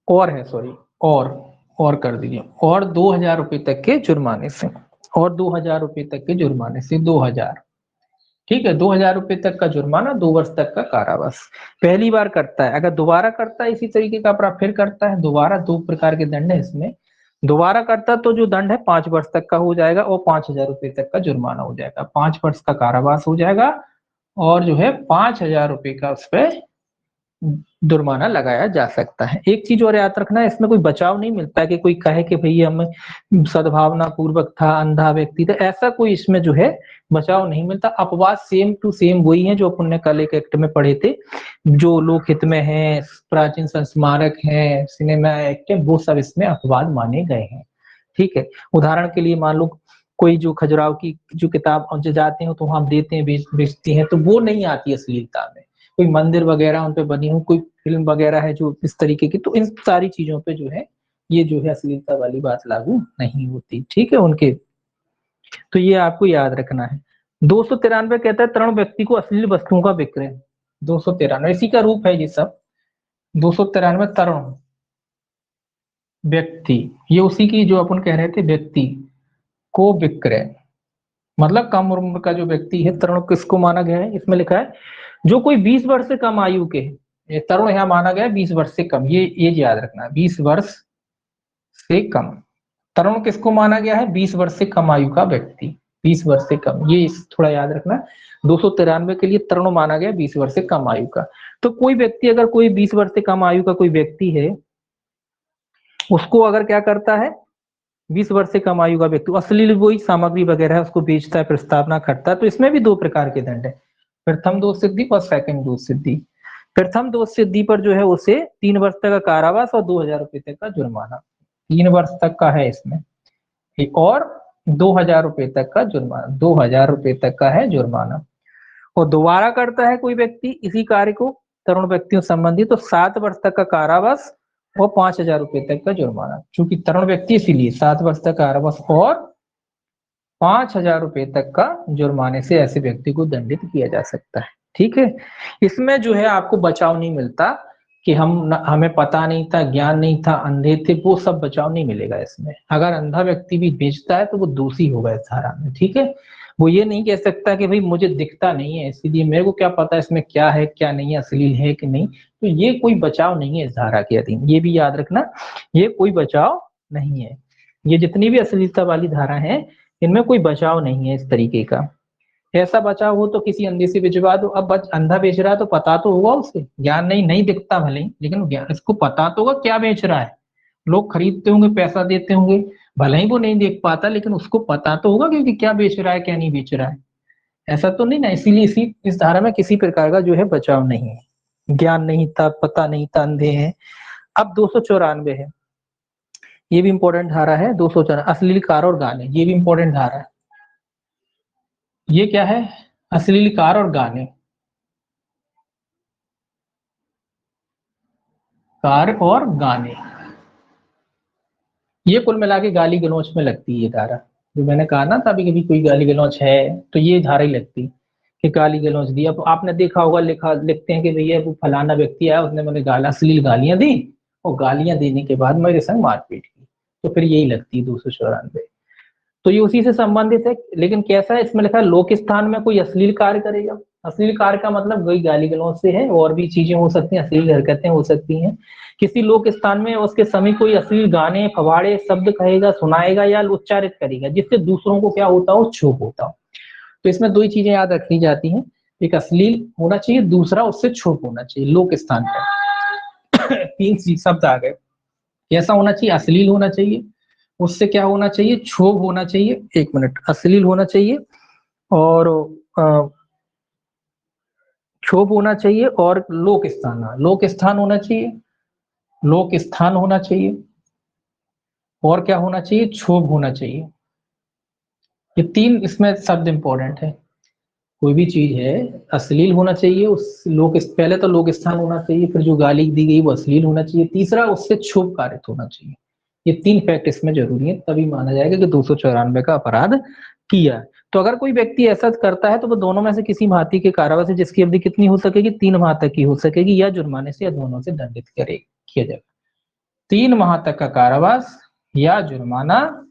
और है सॉरी, और कर दीजिए, और 2,000 रुपए तक के जुर्माने से, और 2,000 रुपए तक के जुर्माने से, 2,000, ठीक है, 2,000 रुपए तक का जुर्माना, 2 वर्ष तक का कारावास। पहली बार करता है, अगर दोबारा करता है इसी तरीके का अपराध फिर करता है दोबारा, 2 प्रकार के दंड है इसमें। दोबारा करता तो जो दंड है 5 वर्ष तक का हो जाएगा और 5,000 रुपए तक का जुर्माना हो जाएगा, 5 वर्ष का कारावास हो जाएगा, और जो है 5,000 रुपए का उस पर जुर्माना लगाया जा सकता है। एक चीज और याद रखना है, इसमें कोई बचाव नहीं मिलता है कि कोई कहे कि भैया हम सद्भावना पूर्वक था, अंधा व्यक्ति था, ऐसा कोई इसमें जो है बचाव नहीं मिलता। अपवाद सेम टू सेम वही है जो अपन ने कल एक एक्ट में पढ़े थे, जो लोकहित में है, प्राचीन संस्मारक है, सिनेमा एक्ट है, वो सब इसमें अपवाद माने गए हैं, ठीक है। उदाहरण के लिए मान लो कोई जो खजुराहो की जो किताब जो जाते हो तो हम देते हैं, बेचती हैं, तो वो नहीं आती अश्लीलता में। कोई मंदिर वगैरह उन पे बनी हो, कोई फिल्म वगैरह है जो इस तरीके की, तो इन सारी चीजों पे जो है ये जो है अश्लीलता वाली बात लागू नहीं होती, ठीक है उनके। तो ये आपको याद रखना है। 293 कहता है तरुण व्यक्ति को अश्लील वस्तुओं का विक्रय, 293 इसी का रूप है ये सब। 293 तरुण व्यक्ति, ये उसी की जो अपन कह रहे थे, व्यक्ति को विक्रय, मतलब कम उम्र का जो व्यक्ति है, तरुण किसको माना गया है, इसमें लिखा है जो कोई 20 वर्ष से कम आयु के, ये तरुण यहाँ माना गया है 20 वर्ष से कम, ये याद रखना, 20 वर्ष से कम। तरुण किसको माना गया है? 20 वर्ष से कम आयु का व्यक्ति, 20 वर्ष से कम, ये थोड़ा याद रखना। 293 के लिए तरुण माना गया 20 वर्ष से कम आयु का। तो कोई व्यक्ति अगर कोई 20 वर्ष से कम आयु का कोई व्यक्ति है, उसको अगर क्या करता है, 20 वर्ष से कम आयु का व्यक्ति अश्लील वही सामग्री वगैरह है उसको बेचता है, प्रस्तावना करता है, तो इसमें भी 2 प्रकार के दंड है, प्रथम दोष सिद्धि और सेकंड दोष सिद्धि। प्रथम दोष सिद्धि पर जो है उसे 3 वर्ष तक का कारावास और 2,000 रुपए तक का जुर्माना, 3 वर्ष तक का है इसमें, और 2,000 रुपए तक का जुर्माना, 2,000 रुपए तक का है जुर्माना। और दोबारा करता है कोई व्यक्ति इसी कार्य को तरुण व्यक्तियों संबंधी, तो 7 वर्ष तक का कारावास और 5,000 रुपए तक का जुर्माना। चूंकि तरुण व्यक्ति इसीलिए 7 वर्ष तक कारावास और 5,000 रुपए तक का जुर्माने से ऐसे व्यक्ति को दंडित किया जा सकता है। ठीक है, इसमें जो है आपको बचाव नहीं मिलता कि हमें पता नहीं था, ज्ञान नहीं था, अंधे थे, वो सब बचाव नहीं मिलेगा इसमें। अगर अंधा व्यक्ति भी बेचता है तो वो दोषी होगा इस धारा में। ठीक है, वो ये नहीं कह सकता कि भाई मुझे दिखता नहीं है इसीलिए मेरे को क्या पता इसमें क्या है क्या नहीं है, अश्लील है कि नहीं, तो ये कोई बचाव नहीं है इस धारा के अधीन। ये भी याद रखना, ये कोई बचाव नहीं है। ये जितनी भी अश्लीलता वाली धारा है इनमें कोई बचाव नहीं है इस तरीके का। ऐसा बचाव हो तो किसी अंधे से भिजवा दो। अब अंधा बेच रहा है तो पता तो होगा, उसे ज्ञान नहीं नहीं दिखता भले ही, लेकिन ज्ञान इसको पता तो होगा क्या बेच रहा है। लोग खरीदते होंगे, पैसा देते होंगे, भले ही वो नहीं देख पाता लेकिन उसको पता तो होगा क्योंकि क्या बेच रहा है क्या नहीं बेच रहा है। ऐसा तो नहीं ना, इसीलिए इस धारा में किसी प्रकार का जो है बचाव नहीं है। ज्ञान नहीं था, पता नहीं था, अंधे हैं। अब 294 है, ये भी इंपॉर्टेंट धारा है। 294 अश्लील कार और गाने, ये भी इंपॉर्टेंट धारा है। ये क्या है? अश्लील कार और गाने, कार और गाने, ये कुल मिला के गाली गलौच में लगती है ये धारा। जो मैंने कहा ना था अभी, कभी कोई गाली गलौच है तो ये धारा ही लगती कि गाली गलौच दी। अब आपने देखा होगा लिखते हैं कि भैया वो फलाना व्यक्ति आया, उसने मैंने अश्लील गालियां दी और गालियां देने के बाद मेरे संग मारपीट की, तो फिर यही लगती है 294। तो ये उसी से संबंधित है। लेकिन कैसा है, इसमें लिखा है लोक स्थान में कोई अश्लील कार्य करेगा। अश्लील कार्य का मतलब वही गाली गलौज से है, और भी चीजें हो सकती हैं, अश्लील हरकतें हो सकती हैं। किसी लोक स्थान में उसके समय कोई अश्लील गाने फवाड़े शब्द कहेगा, सुनाएगा या उच्चारित करेगा जिससे दूसरों को क्या होता हो, क्षोभ होता हो। तो इसमें दो ही चीजें याद रखनी जाती हैं, एक अश्लील होना चाहिए, दूसरा उससे क्षोभ होना चाहिए लोक स्थान पर। तीन शब्द आ गए। कैसा होना चाहिए? अश्लील होना चाहिए, उससे क्या होना चाहिए, क्षोभ होना चाहिए, एक मिनट, अश्लील होना चाहिए और क्षोभ होना चाहिए, और लोक स्थान होना चाहिए, लोक स्थान होना चाहिए, और क्या होना चाहिए, क्षोभ होना चाहिए। ये तीन इसमें शब्द इंपॉर्टेंट है। कोई भी चीज है अश्लील होना चाहिए, उस लोक पहले तो लोक स्थान होना चाहिए, फिर जो गाली दी गई वो अश्लील होना चाहिए, तीसरा उससे क्षोभ कारित होना चाहिए। ये तीन फैक्ट इसमें जरूरी है, तभी माना जाएगा कि 294 का अपराध किया। तो अगर कोई व्यक्ति ऐसा करता है तो वो दोनों में से किसी भांति के कारावास से, जिसकी अवधि कितनी हो सकेगी, 3 माह तक की हो सकेगी, या जुर्माने से या दोनों से दंडित किया जाएगा। 3 माह तक का कारावास या जुर्माना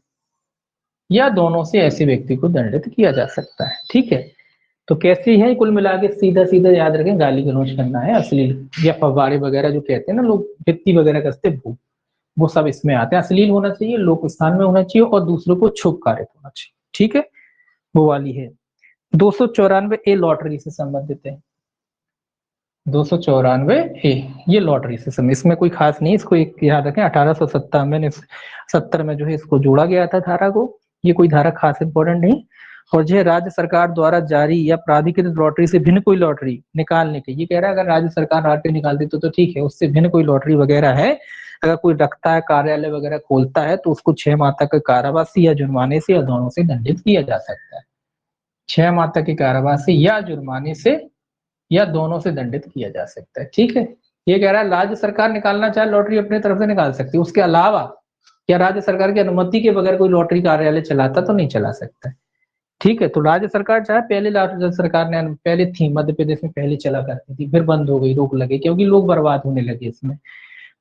या दोनों से ऐसे व्यक्ति को दंडित किया जा सकता है। ठीक है, तो कैसी है कुल मिला के, सीधा सीधा याद रखें, गाली गलौज करना है, अश्लील या फव्वारे वगैरह जो कहते हैं ना लोग, भित्ती वगैरह कसते, वो सब इसमें आते हैं। अश्लील होना चाहिए, लोक स्थान में होना चाहिए, और दूसरों को क्षोभ कारित होना चाहिए। ठीक है, वो वाली है। 294 ए लॉटरी से संबंधित है। 294 ए, ये लॉटरी से संबंधित, इसमें कोई खास नहीं, इसको एक याद रखें, 1870 में जो है इसको जोड़ा गया था धारा को। ये कोई धारा खास इंपॉर्टेंट नहीं। और जो है राज्य सरकार द्वारा जारी या प्राधिकृत लॉटरी से भिन्न कोई लॉटरी निकालने के, ये कह रहा है अगर राज्य सरकार लॉटरी निकालती तो ठीक है, उससे भिन्न कोई लॉटरी वगैरह है अगर कोई रखता है, कार्यालय वगैरह खोलता है, तो उसको 6 माह तक कारावास या जुर्माने से या दोनों से दंडित किया जा सकता है। 6 माह तक के कारावास से या जुर्माने से या दोनों से दंडित किया जा सकता है। ठीक है, ये कह रहा है राज्य सरकार निकालना चाहे लॉटरी अपनी तरफ से निकाल सकती है, उसके अलावा क्या राज्य सरकार की अनुमति के बगैर कोई लॉटरी कार्यालय चलाता तो नहीं चला सकता है। ठीक है, तो राज्य सरकार चाहे, पहले राज्य सरकार ने पहले थी, मध्य प्रदेश में पहले चला करती थी, फिर बंद हो गई, रोक लगे क्योंकि लोग बर्बाद होने लगे इसमें।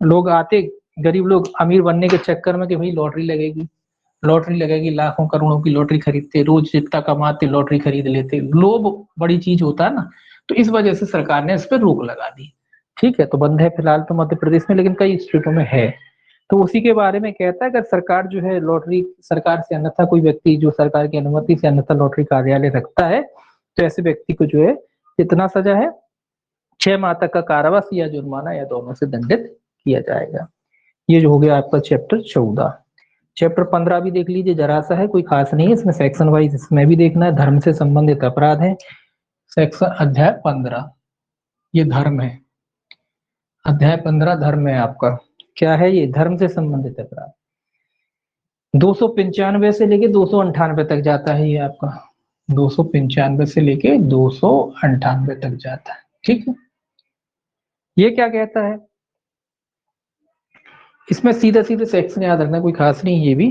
लोग आते, गरीब लोग अमीर बनने के चक्कर में कि भाई लॉटरी लगेगी, लॉटरी लगेगी, लाखों करोड़ों की लॉटरी खरीदते, रोज जितना कमाते लॉटरी खरीद लेते, लोभ बड़ी चीज होता है ना, तो इस वजह से सरकार ने इस पर रोक लगा दी। ठीक है, तो बंद है फिलहाल तो मध्य प्रदेश में, लेकिन कई स्टेटों में है। तो उसी के बारे में कहता है, अगर सरकार जो है लॉटरी, सरकार से अन्यथा कोई व्यक्ति जो सरकार की अनुमति से अन्यथा लॉटरी कार्यालय रखता है, तो ऐसे व्यक्ति को जो है कितना सजा है, 6 माह तक का कारावास या जुर्माना या दोनों से दंडित किया जाएगा। ये जो हो गया आपका चैप्टर 14। चैप्टर 15 भी देख लीजिए, जरा सा है, कोई खास नहीं है इसमें, सेक्शन वाइज इसमें भी देखना है। धर्म से संबंधित अपराध है, सेक्शन अध्याय 15, ये धर्म है। अध्याय 15 धर्म है आपका। क्या है ये? धर्म से संबंधित अपराध। 295 से लेके 298 तक जाता है ये आपका, 295 से लेके 298 तक जाता है। ठीक है, ये क्या कहता है, इसमें सीधे सीधे सेक्शन याद रखना, कोई खास नहीं ये भी।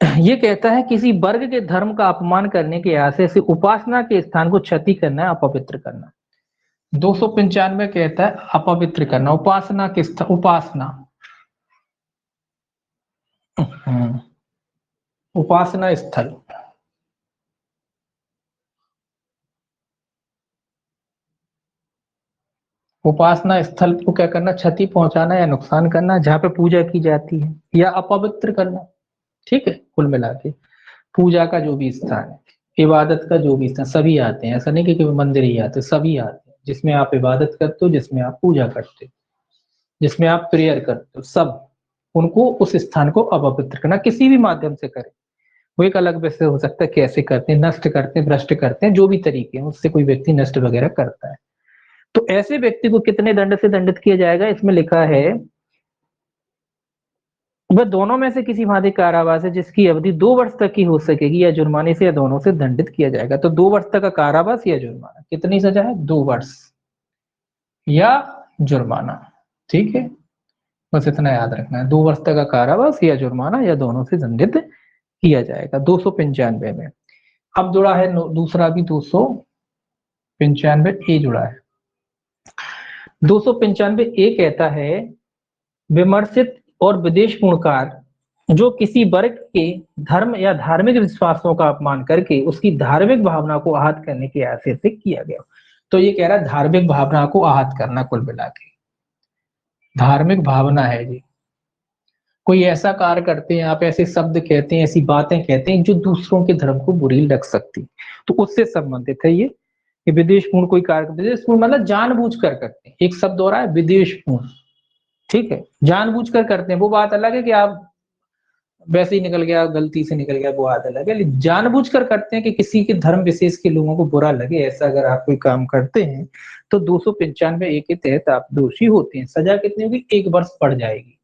ये कहता है किसी वर्ग के धर्म का अपमान करने के आशय से उपासना के स्थान को क्षति करना है, अपवित्र करना। 295 कहता है अपवित्र करना, उपासना के उपासना, उपासना स्थल, उपासना स्थल को क्या करना, क्षति पहुंचाना या नुकसान करना, जहां पे पूजा की जाती है, या अपवित्र करना। ठीक है, कुल मिला के पूजा का जो भी स्थान है, इबादत का जो भी स्थान, सभी आते हैं, ऐसा नहीं कि केवल मंदिर ही आते, सभी आते हैं, जिसमें आप इबादत करते हो, जिसमें आप पूजा करते हो, जिसमें आप प्रेयर करते हो, सब उनको, उस स्थान को अपवित्र करना किसी भी माध्यम से करें। वो एक अलग विषय हो सकता है, कैसे करते हैं, नष्ट करते हैं, भ्रष्ट करते हैं, जो भी तरीके हैं उससे कोई व्यक्ति नष्ट वगैरह करता है, तो ऐसे व्यक्ति को कितने दंड से दंडित किया जाएगा, इसमें लिखा है वह दोनों में से किसी भांति कारावास है जिसकी अवधि 2 वर्ष तक की हो सकेगी, या जुर्माने से या दोनों से दंडित किया जाएगा। तो 2 वर्ष तक का कारावास या जुर्माना, कितनी सजा है, 2 वर्ष या जुर्माना। ठीक है, बस इतना याद रखना है, 2 वर्ष तक का कारावास या जुर्माना या दोनों से दंडित किया जाएगा। 295 में अब जुड़ा है दूसरा भी, 295 ए जुड़ा है। 295 ए कहता है विमर्शित और विद्वेषपूर्ण कार्य जो किसी वर्ग के धर्म या धार्मिक विश्वासों का अपमान करके उसकी धार्मिक भावना को आहत करने के आशय से किया गया। तो ये कह रहा है धार्मिक भावना को आहत करना, कुल मिला के धार्मिक भावना है जी। कोई ऐसा कार्य करते हैं, आप ऐसे शब्द कहते हैं, ऐसी बातें कहते हैं जो दूसरों के धर्म को बुरी लग सकती, तो उससे संबंधित है ये कि विद्वेषपूर्ण कोई कार्य, विद्वेषपूर्ण मतलब जानबूझकर करते हैं, एक शब्द हो रहा है विद्वेषपूर्ण। ठीक है, जानबूझकर करते हैं, वो बात अलग है कि आप वैसे ही निकल गया, गलती से निकल गया, वो बात अलग है। जानबूझकर करते हैं कि किसी के धर्म विशेष के लोगों को बुरा लगे, ऐसा अगर आप कोई काम करते हैं तो 295 ए के तहत आप दोषी होते हैं। सजा कितनी होगी, 1 वर्ष पड़ जाएगी,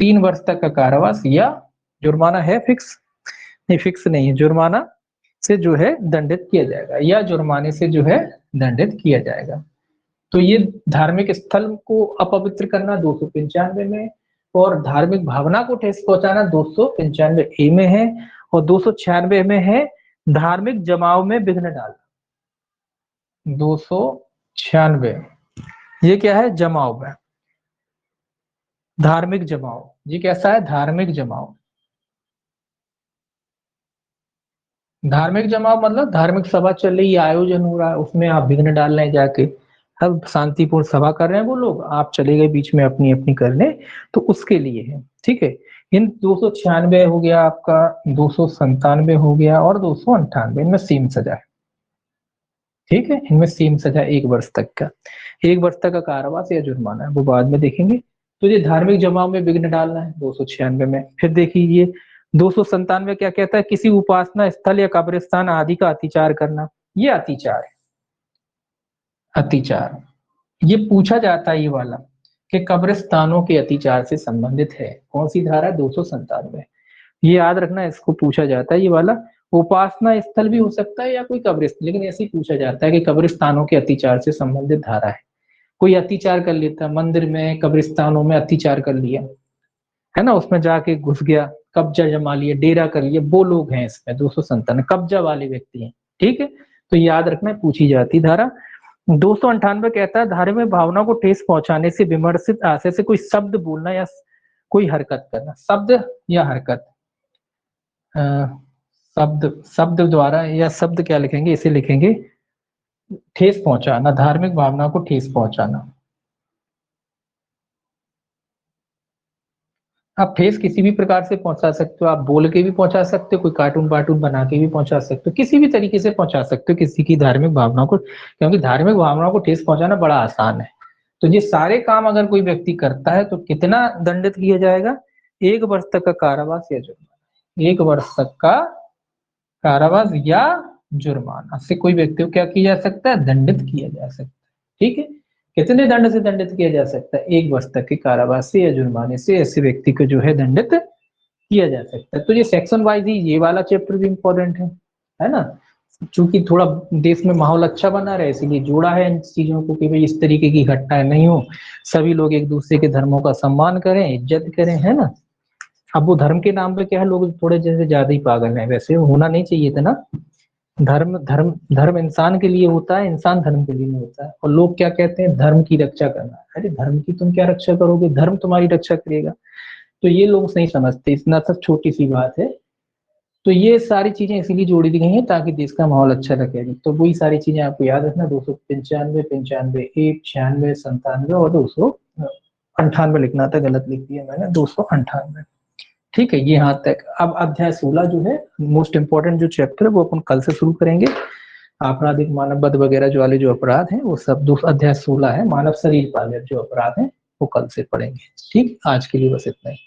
3 वर्ष तक का कारावास, या जुर्माना है फिक्स, नहीं फिक्स नहीं है, जुर्माना से जो है दंडित किया जाएगा, या जुर्माने से जो है दंडित किया जाएगा। तो ये धार्मिक स्थल को अपवित्र करना 295 में, और धार्मिक भावना को ठेस पहुंचाना 295 ए में है, और 296 में है धार्मिक जमाव में विघ्न डालना। 296 ये क्या है, जमाव में, धार्मिक जमाव। ये कैसा है, धार्मिक जमाव। धार्मिक जमाव मतलब धार्मिक सभा चल रही है, आयोजन हो रहा है, उसमें आप विघ्न डाल रहे हैं जाके, अब शांतिपूर्ण सभा कर रहे हैं वो लोग, आप चले गए बीच में अपनी अपनी करने, तो उसके लिए है। ठीक है, इन 296 हो गया आपका, 297 हो गया, और 298, इनमें सेम सजा है। ठीक है, इनमें सेम सजा, 1 वर्ष तक का, 1 वर्ष तक का कारावास या जुर्माना है, वो बाद में देखेंगे। तो ये धार्मिक जमाव में विघ्न डालना है 296 में। फिर देखिए ये 297 क्या कहता है, किसी उपासना स्थल या कब्रिस्तान आदि का अतिचार करना। ये अतिचार है, अतिचार ये पूछा जाता है ये वाला कि कब्रिस्तानों के अतिचार से संबंधित है, कौन सी धारा, 297। ये याद रखना, इसको पूछा जाता है ये वाला। उपासना स्थल भी हो सकता है या कोई कब्रिस्तान, लेकिन ऐसे ही पूछा जाता है कि कब्रिस्तानों के अतिचार से संबंधित धारा है। कोई अतिचार कर लेता है मंदिर में, कब्रिस्तानों में अतिचार कर लिया है ना, उसमें जाके घुस गया, कब्जा जमा लिया, डेरा कर लिया, वो लोग हैं इसमें 297 कब्जा वाले व्यक्ति हैं। ठीक है, तो याद रखना, पूछी जाती धारा। 298 कहता है धार्मिक भावना को ठेस पहुंचाने से विमर्शित आशय से कोई शब्द बोलना या कोई हरकत करना। शब्द या हरकत, शब्द, शब्द द्वारा, या शब्द क्या लिखेंगे, इसे लिखेंगे ठेस पहुंचाना, धार्मिक भावना को ठेस पहुंचाना। आप ठेस किसी भी प्रकार से पहुंचा सकते हो, आप बोल के भी पहुंचा सकते हो, कोई कार्टून वार्टून बना के भी पहुंचा सकते हो, किसी भी तरीके से पहुंचा सकते हो किसी की धार्मिक भावना को, क्योंकि धार्मिक भावनाओं को ठेस पहुंचाना बड़ा आसान है। तो ये सारे काम अगर कोई व्यक्ति करता है तो कितना दंडित किया जाएगा, 1 वर्ष तक का कारावास या जुर्माना, 1 वर्ष तक का कारावास या जुर्माना से कोई व्यक्ति को क्या किया जा सकता है, दंडित किया जा सकता है। ठीक है, कितने दंड से दंडित किया जा सकता है, 1 वर्ष तक के कारावास से या जुर्माने से ऐसे व्यक्ति को जो है दंडित किया जा सकता है। तो ये सेक्शन वाइज ही ये वाला चैप्टर भी इम्पोर्टेंट है ना, चूंकि थोड़ा देश में माहौल अच्छा बना रहे इसलिए जोड़ा है इन चीजों को कि भाई इस तरीके की घटनाएं नहीं हो, सभी लोग एक दूसरे के धर्मों का सम्मान करें, इज्जत करें, है ना। अब वो धर्म के नाम पे क्या है, लोग थोड़े जैसे ज्यादा ही पागल हैं, वैसे होना नहीं चाहिए था ना। धर्म धर्म धर्म इंसान के लिए होता है, इंसान धर्म के लिए नहीं होता है। और लोग क्या कहते हैं, धर्म की रक्षा करना। अरे धर्म की तुम क्या रक्षा करोगे, धर्म तुम्हारी रक्षा करेगा। तो ये लोग नहीं समझते, इतना सब छोटी सी बात है। तो ये सारी चीजें इसीलिए जोड़ी दी गई हैं ताकि देश का माहौल अच्छा रखे। तो वही सारी चीजें आपको याद रखना, 295, 95 एक, 96, 97 और 298 लिखना था, गलत लिख दिया मैंने, 298। ठीक है, ये यहाँ तक। अब अध्याय 16 जो है मोस्ट इंपॉर्टेंट जो चैप्टर है, वो अपन कल से शुरू करेंगे। आपराधिक मानववध वगैरह जो वाले जो अपराध हैं वो सब अध्याय 16 है, मानव शरीर पाले जो अपराध हैं वो कल से पढ़ेंगे। ठीक, आज के लिए बस इतना ही।